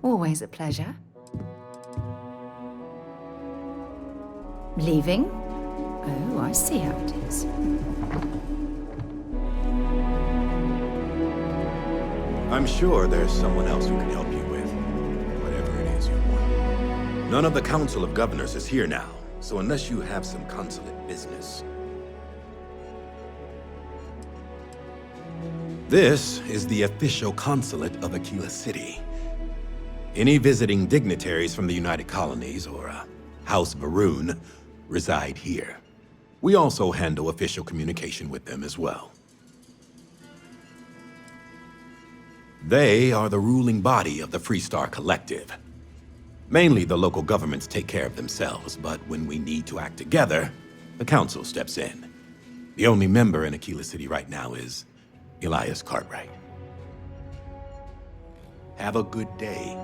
Speaker 11: Always a pleasure. Leaving? Oh, I see how it is.
Speaker 6: I'm sure there's someone else who can help you with whatever it is you want. None of the Council of Governors is here now, so unless you have some consulate business. This is the official consulate of Aquila City. Any visiting dignitaries from the United Colonies or House Varun reside here. We also handle official communication with them as well. They are the ruling body of the Freestar Collective. Mainly, the local governments take care of themselves, but when we need to act together, the Council steps in. The only member in Aquila City right now is Elias Cartwright. Have a good day.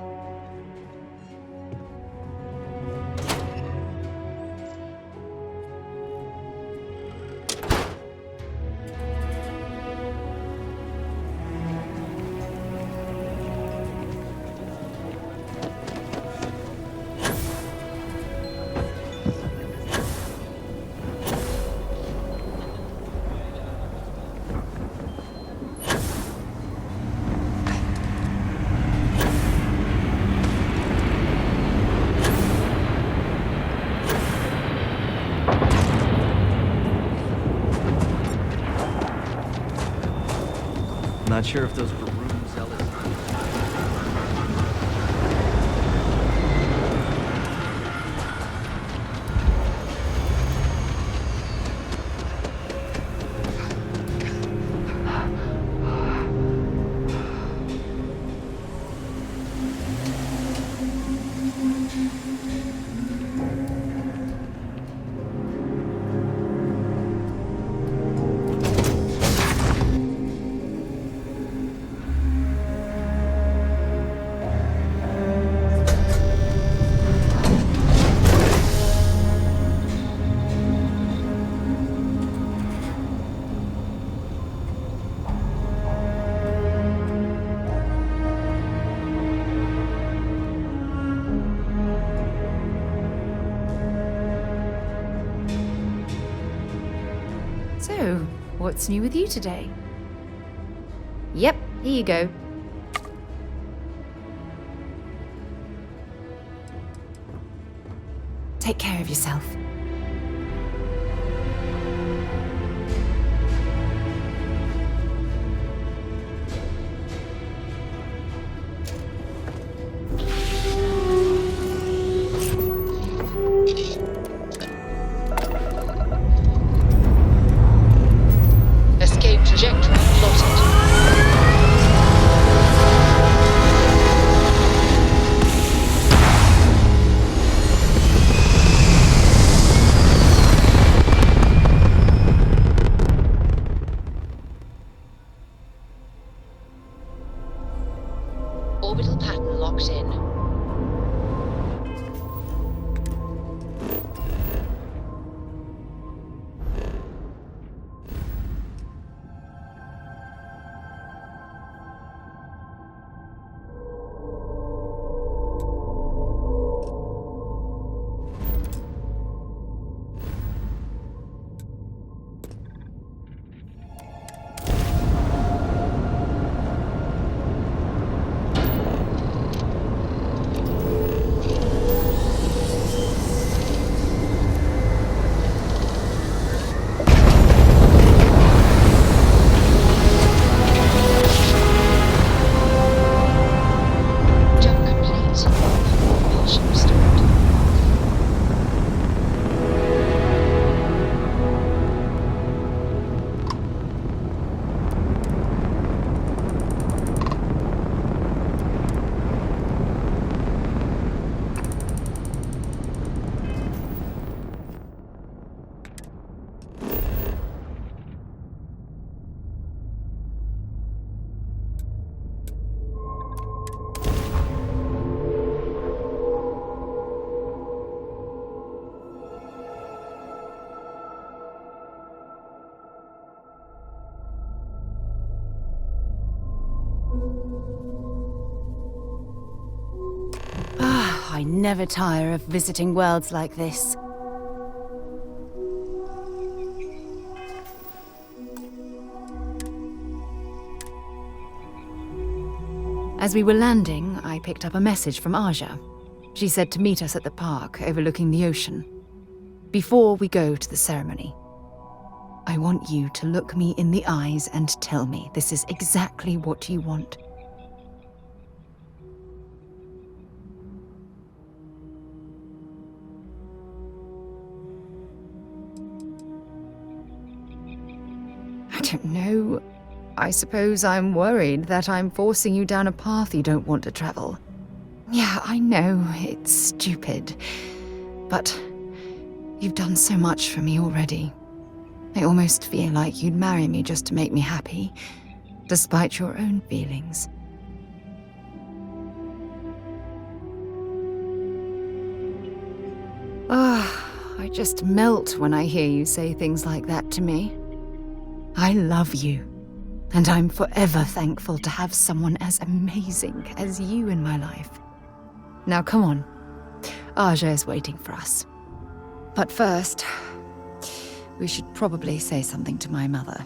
Speaker 13: Not sure if those Baroon zealots...
Speaker 11: So, what's new with you today? Yep, here you go. Take care of yourself.
Speaker 23: Escape trajectory plotted. Orbital pattern locked in. Jump complete. Propulsion restored.
Speaker 11: I never tire of visiting worlds like this. As we were landing, I picked up a message from Aja. She said to meet us at the park overlooking the ocean. Before we go to the ceremony, I want you to look me in the eyes and tell me this is exactly what you want. I don't know. I suppose I'm worried that I'm forcing you down a path you don't want to travel. Yeah, I know, it's stupid. But you've done so much for me already. I almost feel like you'd marry me just to make me happy, despite your own feelings. I just melt when I hear you say things like that to me. I love you, and I'm forever thankful to have someone as amazing as you in my life. Now come on, Aja is waiting for us. But first, we should probably say something to my mother.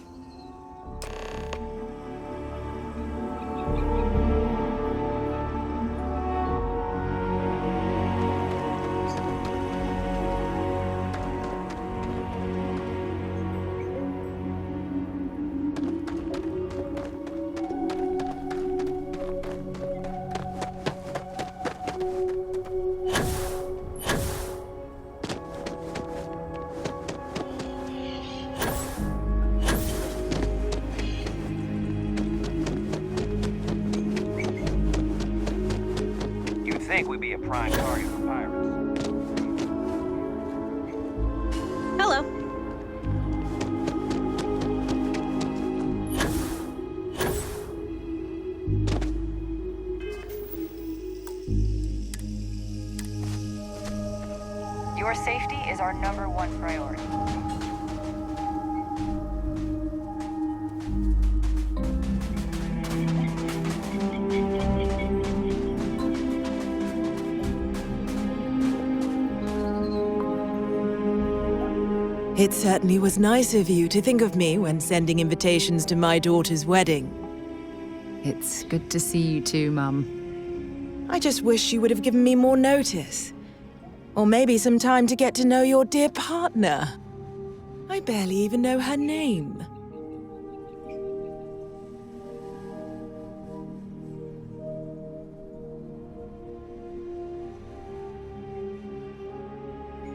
Speaker 10: think we'd be a prime target for pirates.
Speaker 8: Hello.
Speaker 16: Your safety is our #1 priority.
Speaker 18: It certainly was nice of you to think of me when sending invitations to my daughter's wedding.
Speaker 11: It's good to see you too, Mum.
Speaker 18: I just wish you would have given me more notice. Or maybe some time to get to know your dear partner. I barely even know her name.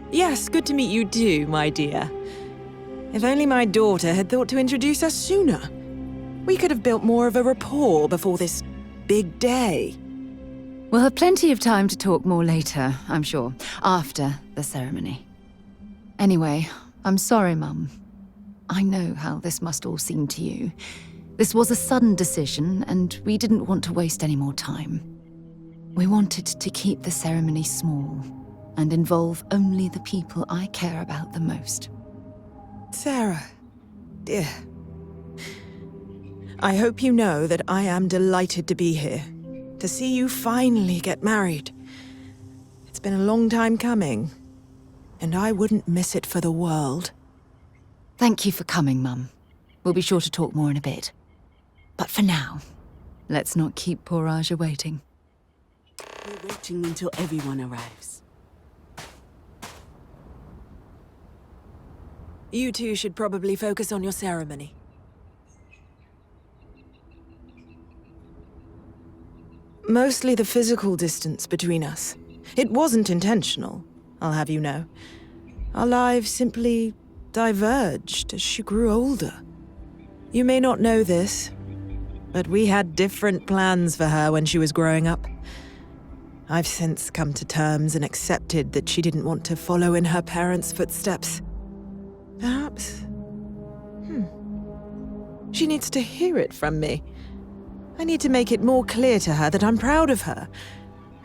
Speaker 18: Yes, good to meet you too, my dear. If only my daughter had thought to introduce us sooner. We could have built more of a rapport before this big day.
Speaker 11: We'll have plenty of time to talk more later, I'm sure, after the ceremony. Anyway, I'm sorry, Mum. I know how this must all seem to you. This was a sudden decision, and we didn't want to waste any more time. We wanted to keep the ceremony small and involve only the people I care about the most.
Speaker 18: Sarah, dear. I hope you know that I am delighted to be here, to see you finally get married. It's been a long time coming, and I wouldn't miss it for the world.
Speaker 11: Thank you for coming, Mum. We'll be sure to talk more in a bit. But for now, let's not keep poor Aja waiting.
Speaker 24: We're waiting until everyone arrives.
Speaker 18: You two should probably focus on your ceremony. Mostly the physical distance between us. It wasn't intentional, I'll have you know. Our lives simply diverged as she grew older. You may not know this, but we had different plans for her when she was growing up. I've since come to terms and accepted that she didn't want to follow in her parents' footsteps. Perhaps... She needs to hear it from me. I need to make it more clear to her that I'm proud of her,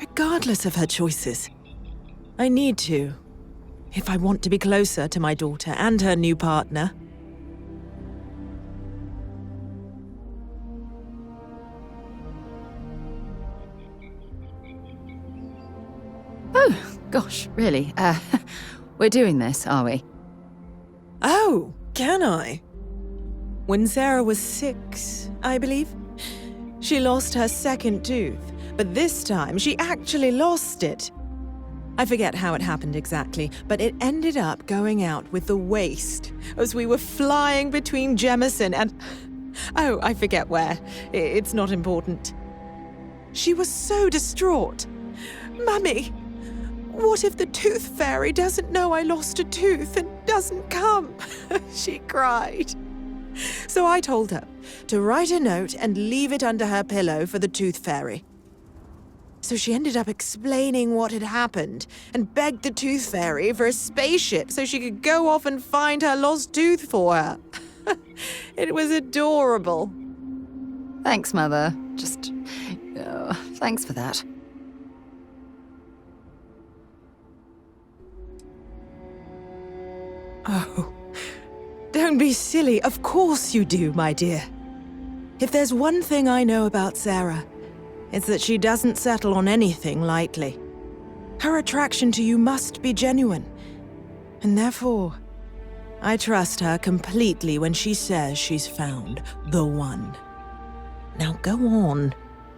Speaker 18: regardless of her choices. I need to, if I want to be closer to my daughter and her new partner.
Speaker 11: Oh, gosh, really? We're doing this, are we?
Speaker 18: Oh, can I? When Sarah was 6, I believe, she lost her second tooth, but this time she actually lost it. I forget how it happened exactly, but it ended up going out with the waste as we were flying between Jemison and... Oh, I forget where. It's not important. She was so distraught. Mummy, what if the tooth fairy doesn't know I lost a tooth and doesn't come? She cried. So I told her to write a note and leave it under her pillow for the tooth fairy. So she ended up explaining what had happened and begged the tooth fairy for a spaceship so she could go off and find her lost tooth for her. It was adorable.
Speaker 11: Thanks, Mother. Thanks for that.
Speaker 18: Oh, don't be silly. Of course you do, my dear. If there's one thing I know about Sarah, it's that she doesn't settle on anything lightly. Her attraction to you must be genuine, and therefore, I trust her completely when she says she's found the one. Now go on,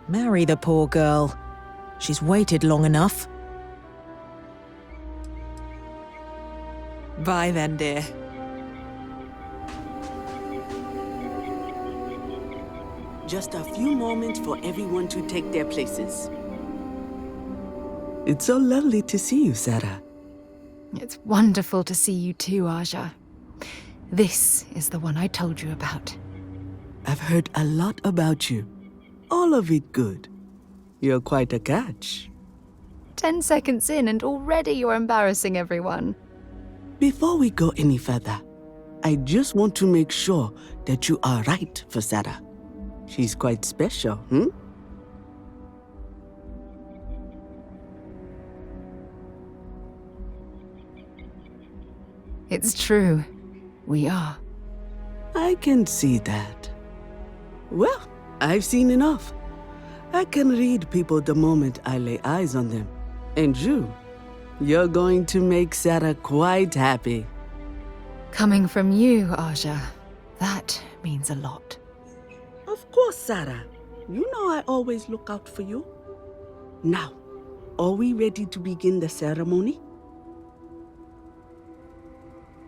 Speaker 18: marry the poor girl. She's waited long enough. Bye then, dear.
Speaker 24: Just a few moments for everyone to take their places. It's so lovely to see you, Sarah.
Speaker 11: It's wonderful to see you too, Aja. This is the one I told you about.
Speaker 24: I've heard a lot about you. All of it good. You're quite a catch.
Speaker 11: 10 seconds in and already you're embarrassing everyone.
Speaker 24: Before we go any further, I just want to make sure that you are right for Sarah. She's quite special, hmm?
Speaker 11: It's true. We are.
Speaker 24: I can see that. Well, I've seen enough. I can read people the moment I lay eyes on them. And you're going to make Sarah quite happy.
Speaker 11: Coming from you, Aja, that means a lot.
Speaker 24: Of course, Sarah. You know I always look out for you. Now, are we ready to begin the ceremony?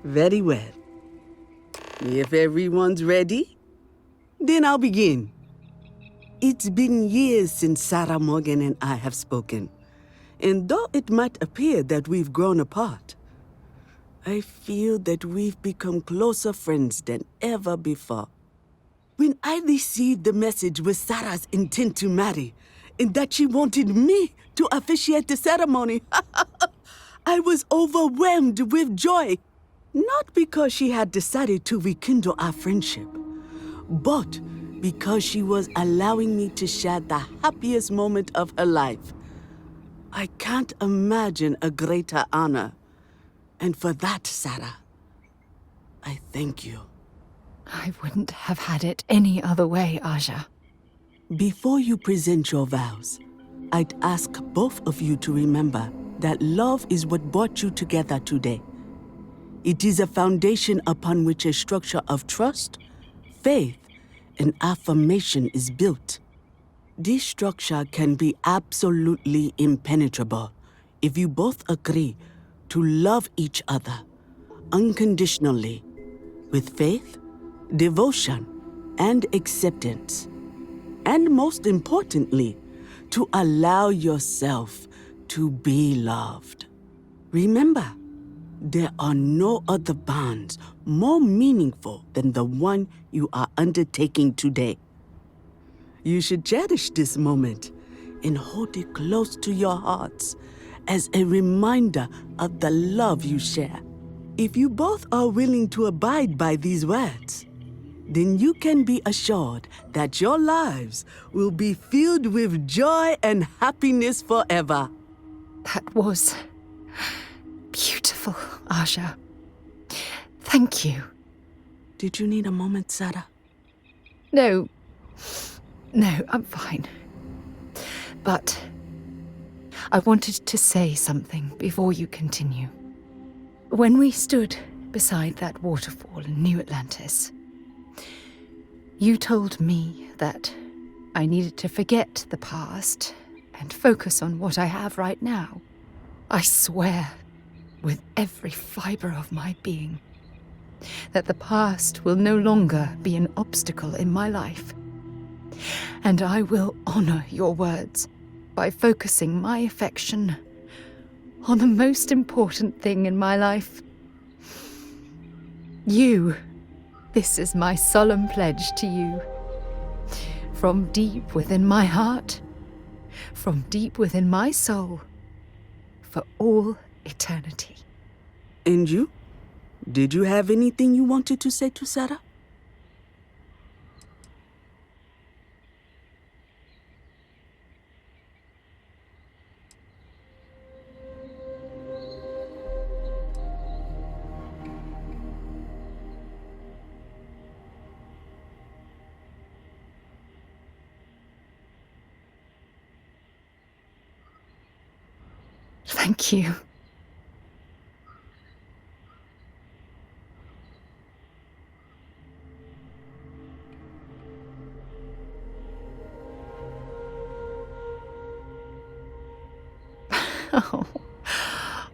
Speaker 24: Very well. If everyone's ready, then I'll begin. It's been years since Sarah Morgan and I have spoken. And though it might appear that we've grown apart, I feel that we've become closer friends than ever before. When I received the message with Sarah's intent to marry, and that she wanted me to officiate the ceremony, I was overwhelmed with joy. Not because she had decided to rekindle our friendship, but because she was allowing me to share the happiest moment of her life. I can't imagine a greater honor. And for that, Sarah, I thank you.
Speaker 11: I wouldn't have had it any other way, Aja.
Speaker 24: Before you present your vows, I'd ask both of you to remember that love is what brought you together today. It is a foundation upon which a structure of trust, faith, and affirmation is built. This structure can be absolutely impenetrable if you both agree to love each other unconditionally, with faith, devotion, and acceptance. And most importantly, to allow yourself to be loved. Remember, there are no other bonds more meaningful than the one you are undertaking today. You should cherish this moment and hold it close to your hearts as a reminder of the love you share. If you both are willing to abide by these words, then you can be assured that your lives will be filled with joy and happiness forever.
Speaker 11: That was beautiful, Aja. Thank you.
Speaker 24: Did you need a moment, Sarah?
Speaker 11: No, I'm fine. But I wanted to say something before you continue. When we stood beside that waterfall in New Atlantis, you told me that I needed to forget the past and focus on what I have right now. I swear, with every fiber of my being, that the past will no longer be an obstacle in my life. And I will honor your words by focusing my affection on the most important thing in my life. You. This is my solemn pledge to you. From deep within my heart, from deep within my soul, for all eternity.
Speaker 24: And you? Did you have anything you wanted to say to Sarah?
Speaker 11: Thank you.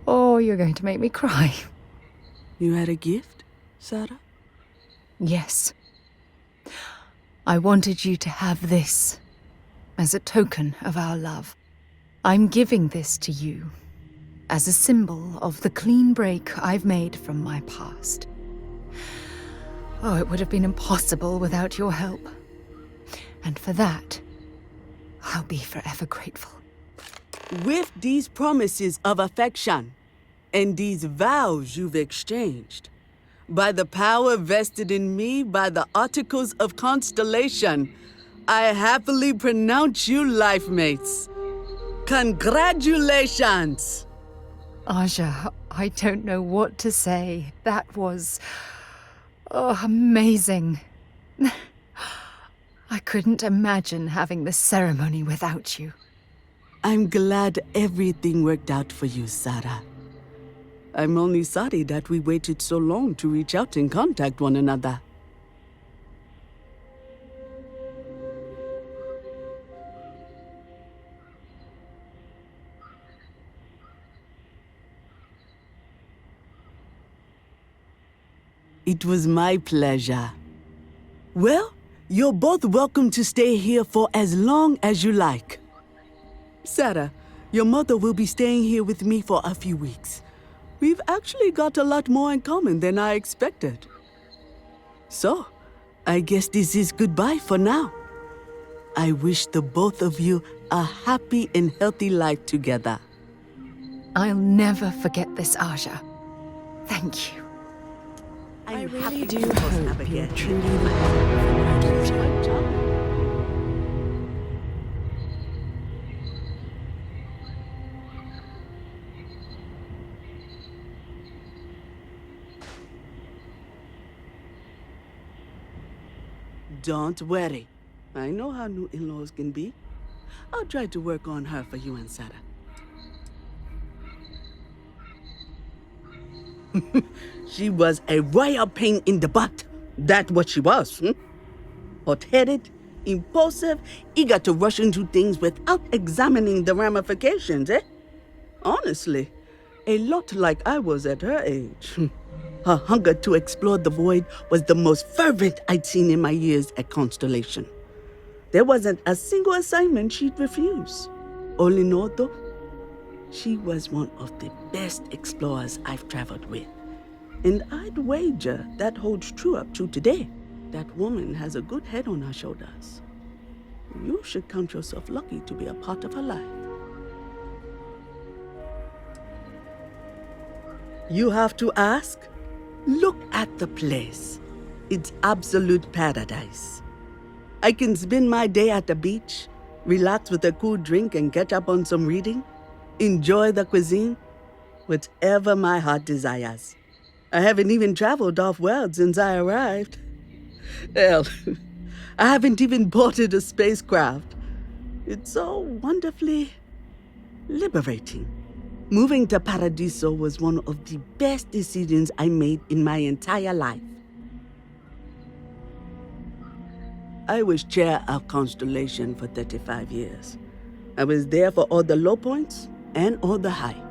Speaker 11: Oh, you're going to make me cry.
Speaker 24: You had a gift, Sarah?
Speaker 11: Yes. I wanted you to have this as a token of our love. I'm giving this to you as a symbol of the clean break I've made from my past. Oh, it would have been impossible without your help. And for that, I'll be forever grateful.
Speaker 24: With these promises of affection and these vows you've exchanged, by the power vested in me by the Articles of Constellation, I happily pronounce you life mates. Congratulations!
Speaker 11: Aja, I don't know what to say. That was... amazing. I couldn't imagine having the ceremony without you.
Speaker 24: I'm glad everything worked out for you, Sarah. I'm only sorry that we waited so long to reach out and contact one another. It was my pleasure. Well, you're both welcome to stay here for as long as you like. Sarah, your mother will be staying here with me for a few weeks. We've actually got a lot more in common than I expected. So, I guess this is goodbye for now. I wish the both of you a happy and healthy life together.
Speaker 11: I'll never forget this, Aja. Thank you.
Speaker 18: I really do hope you're truly the
Speaker 24: Don't worry. I know how new in-laws can be. I'll try to work on her for you and Sarah. She was a royal pain in the butt. That's what she was. Hot-headed, impulsive, eager to rush into things without examining the ramifications, eh? Honestly, a lot like I was at her age. Her hunger to explore the void was the most fervent I'd seen in my years at Constellation. There wasn't a single assignment she'd refuse. All in all, though, she was one of the best explorers I've traveled with. And I'd wager that holds true up to today. That woman has a good head on her shoulders. You should count yourself lucky to be a part of her life. You have to ask? Look at the place. It's absolute paradise. I can spend my day at the beach, relax with a cool drink and catch up on some reading, enjoy the cuisine, whatever my heart desires. I haven't even traveled off-world since I arrived. Hell, I haven't even boarded a spacecraft. It's so wonderfully liberating. Moving to Paradiso was one of the best decisions I made in my entire life. I was chair of Constellation for 35 years. I was there for all the low points and all the high.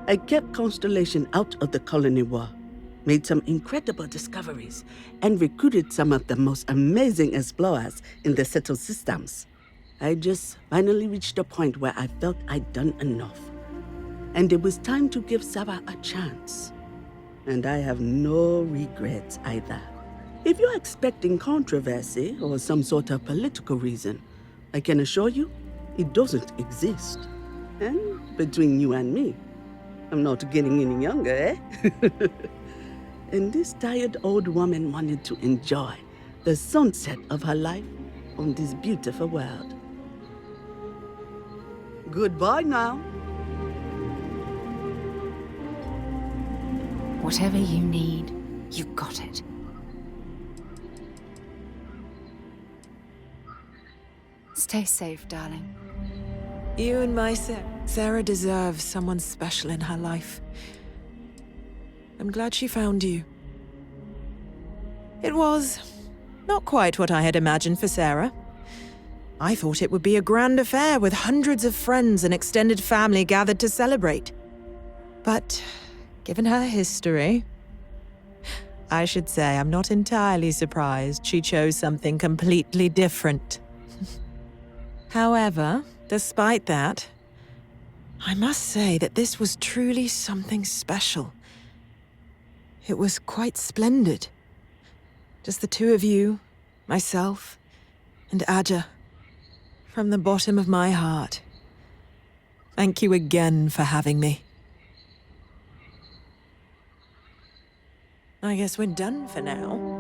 Speaker 24: I kept Constellation out of the colony war, made some incredible discoveries, and recruited some of the most amazing explorers in the settled systems. I just finally reached a point where I felt I'd done enough. And it was time to give Sarah a chance. And I have no regrets either. If you're expecting controversy or some sort of political reason, I can assure you, it doesn't exist. And between you and me, I'm not getting any younger, eh? And this tired old woman wanted to enjoy the sunset of her life on this beautiful world. Goodbye now.
Speaker 11: Whatever you need, you got it. Stay safe, darling.
Speaker 18: You and my Sarah deserves someone special in her life. I'm glad she found you. It was not quite what I had imagined for Sarah. I thought it would be a grand affair with hundreds of friends and extended family gathered to celebrate. But given her history, I should say I'm not entirely surprised she chose something completely different. However, despite that, I must say that this was truly something special. It was quite splendid. Just the two of you, myself, and Aja. From the bottom of my heart, Thank you again for having me. I guess we're done for now.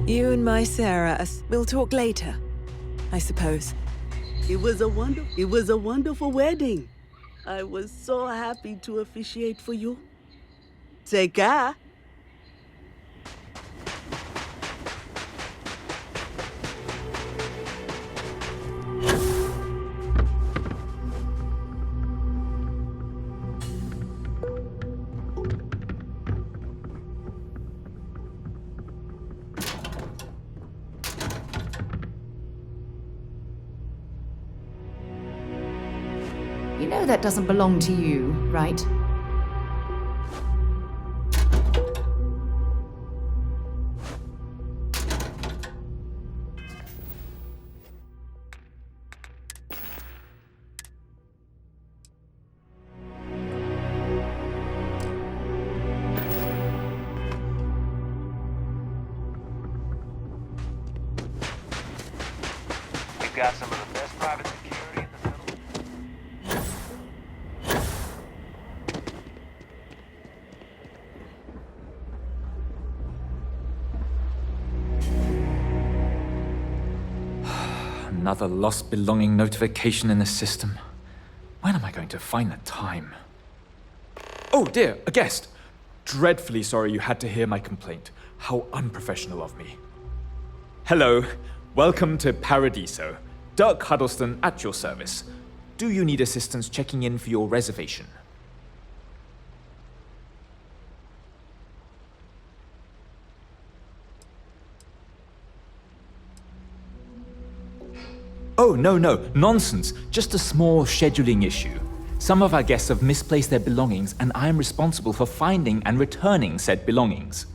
Speaker 18: You and my Sarah, we'll talk later, I suppose.
Speaker 24: It was a wonderful wedding. I was so happy to officiate for you. Take care.
Speaker 11: You know that doesn't belong to you, right?
Speaker 10: We've got some of the best private security in the settlement.
Speaker 12: Another lost belonging notification in the system. When am I going to find the time? Oh dear, a guest! Dreadfully sorry you had to hear my complaint. How unprofessional of me. Hello, welcome to Paradiso. Dirk Huddleston at your service. Do you need assistance checking in for your reservation? Oh, no, nonsense. Just a small scheduling issue. Some of our guests have misplaced their belongings, and I am responsible for finding and returning said belongings.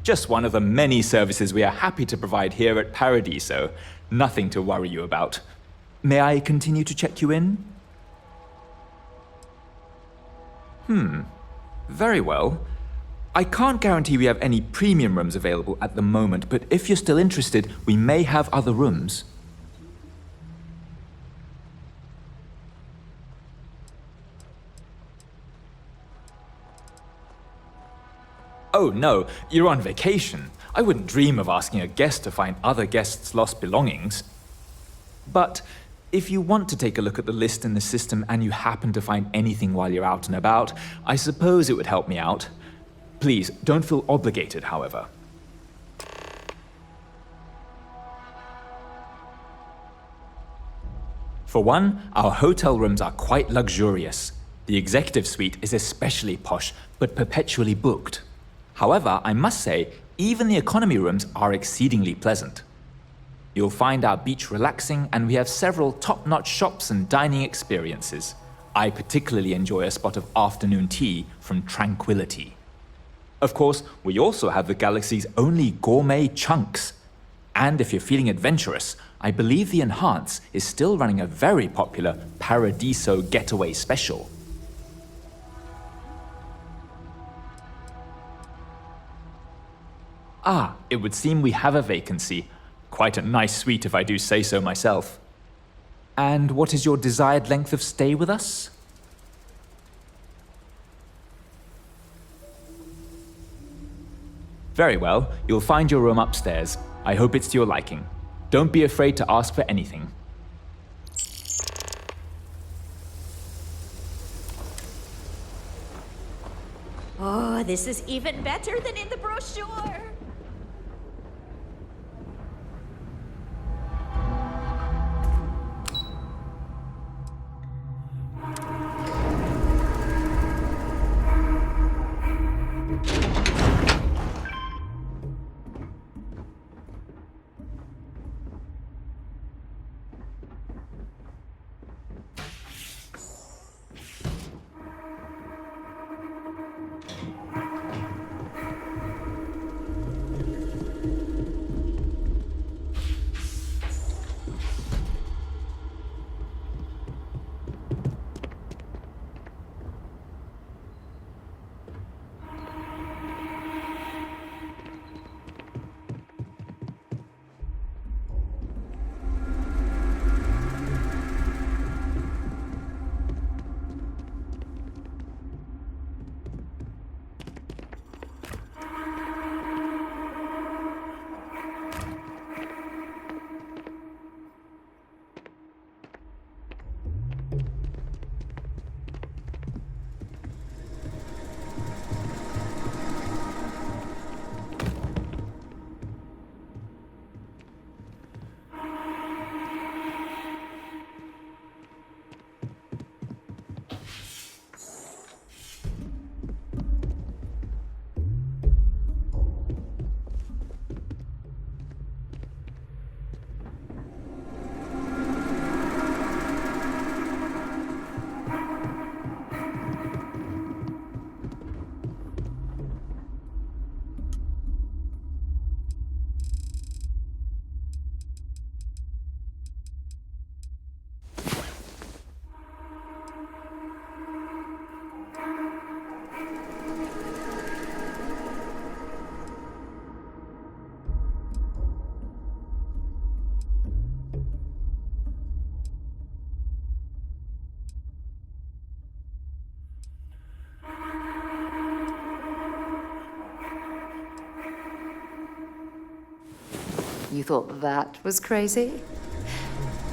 Speaker 12: Just one of the many services we are happy to provide here at Paradiso. Nothing to worry you about. May I continue to check you in? Very well. I can't guarantee we have any premium rooms available at the moment, but if you're still interested, we may have other rooms. Oh no, you're on vacation. I wouldn't dream of asking a guest to find other guests' lost belongings. But if you want to take a look at the list in the system and you happen to find anything while you're out and about, I suppose it would help me out. Please, don't feel obligated, however. For one, our hotel rooms are quite luxurious. The executive suite is especially posh, but perpetually booked. However, I must say, even the economy rooms are exceedingly pleasant. You'll find our beach relaxing, and we have several top-notch shops and dining experiences. I particularly enjoy a spot of afternoon tea from Tranquility. Of course, we also have the galaxy's only gourmet chunks. And if you're feeling adventurous, I believe the Enhance is still running a very popular Paradiso Getaway special. Ah, it would seem we have a vacancy. Quite a nice suite if I do say so myself. And what is your desired length of stay with us? Very well, you'll find your room upstairs. I hope it's to your liking. Don't be afraid to ask for anything.
Speaker 5: Oh, this is even better than in the brochure.
Speaker 11: You thought that was crazy?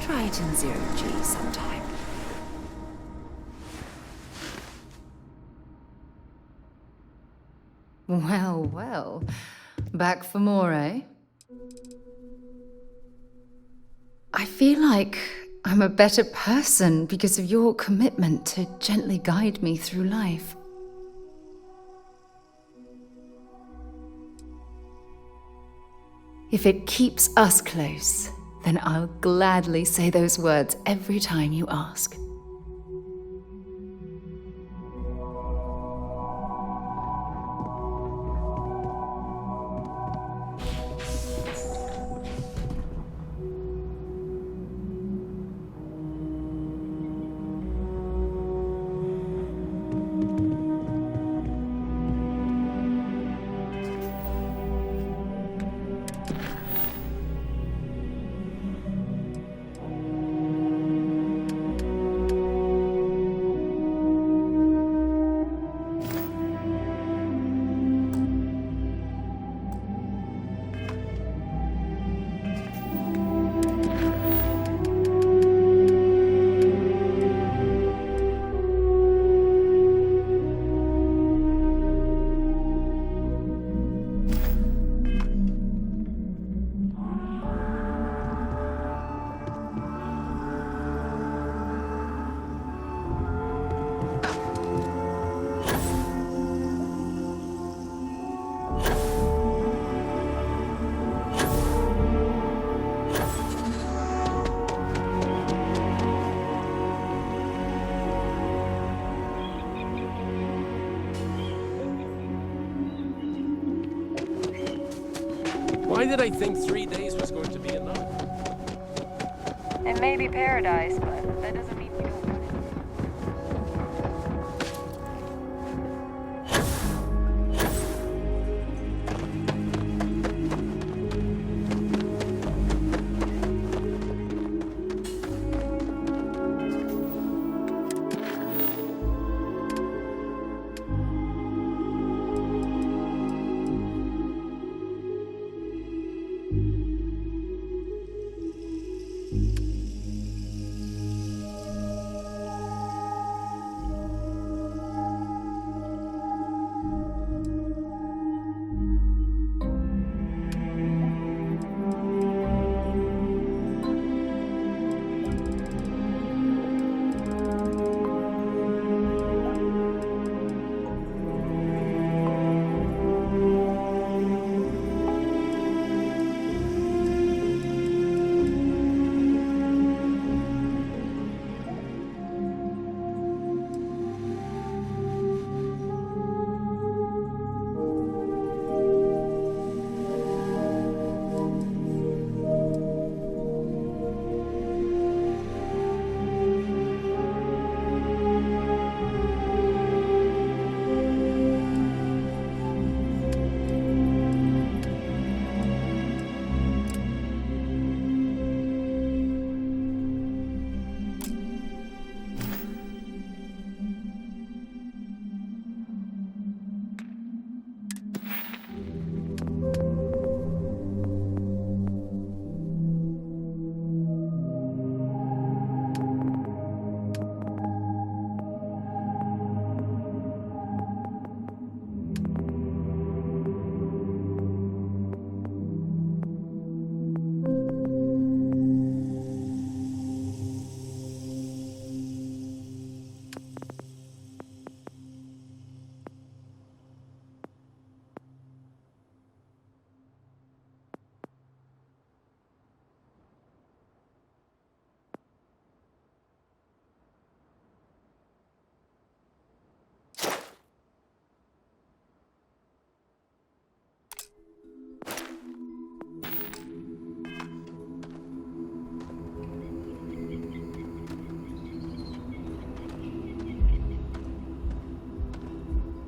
Speaker 11: Try it in zero-G sometime. Well, well. Back for more, eh? I feel like I'm a better person because of your commitment to gently guide me through life. If it keeps us close, then I'll gladly say those words every time you ask.
Speaker 19: Why did I think 3 days was going to be enough?
Speaker 16: It may be paradise, but that doesn't mean you don't want it.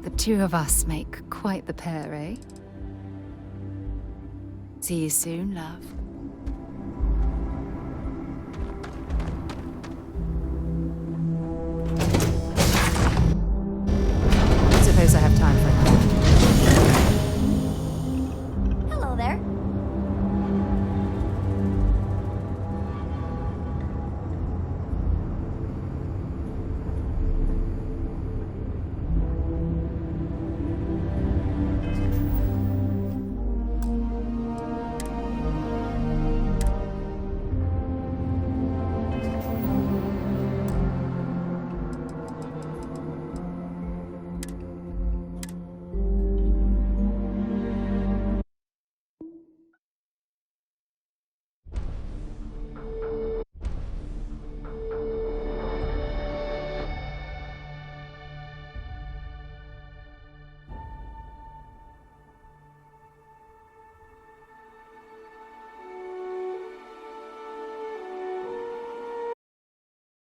Speaker 11: The two of us make quite the pair, eh? See you soon, love.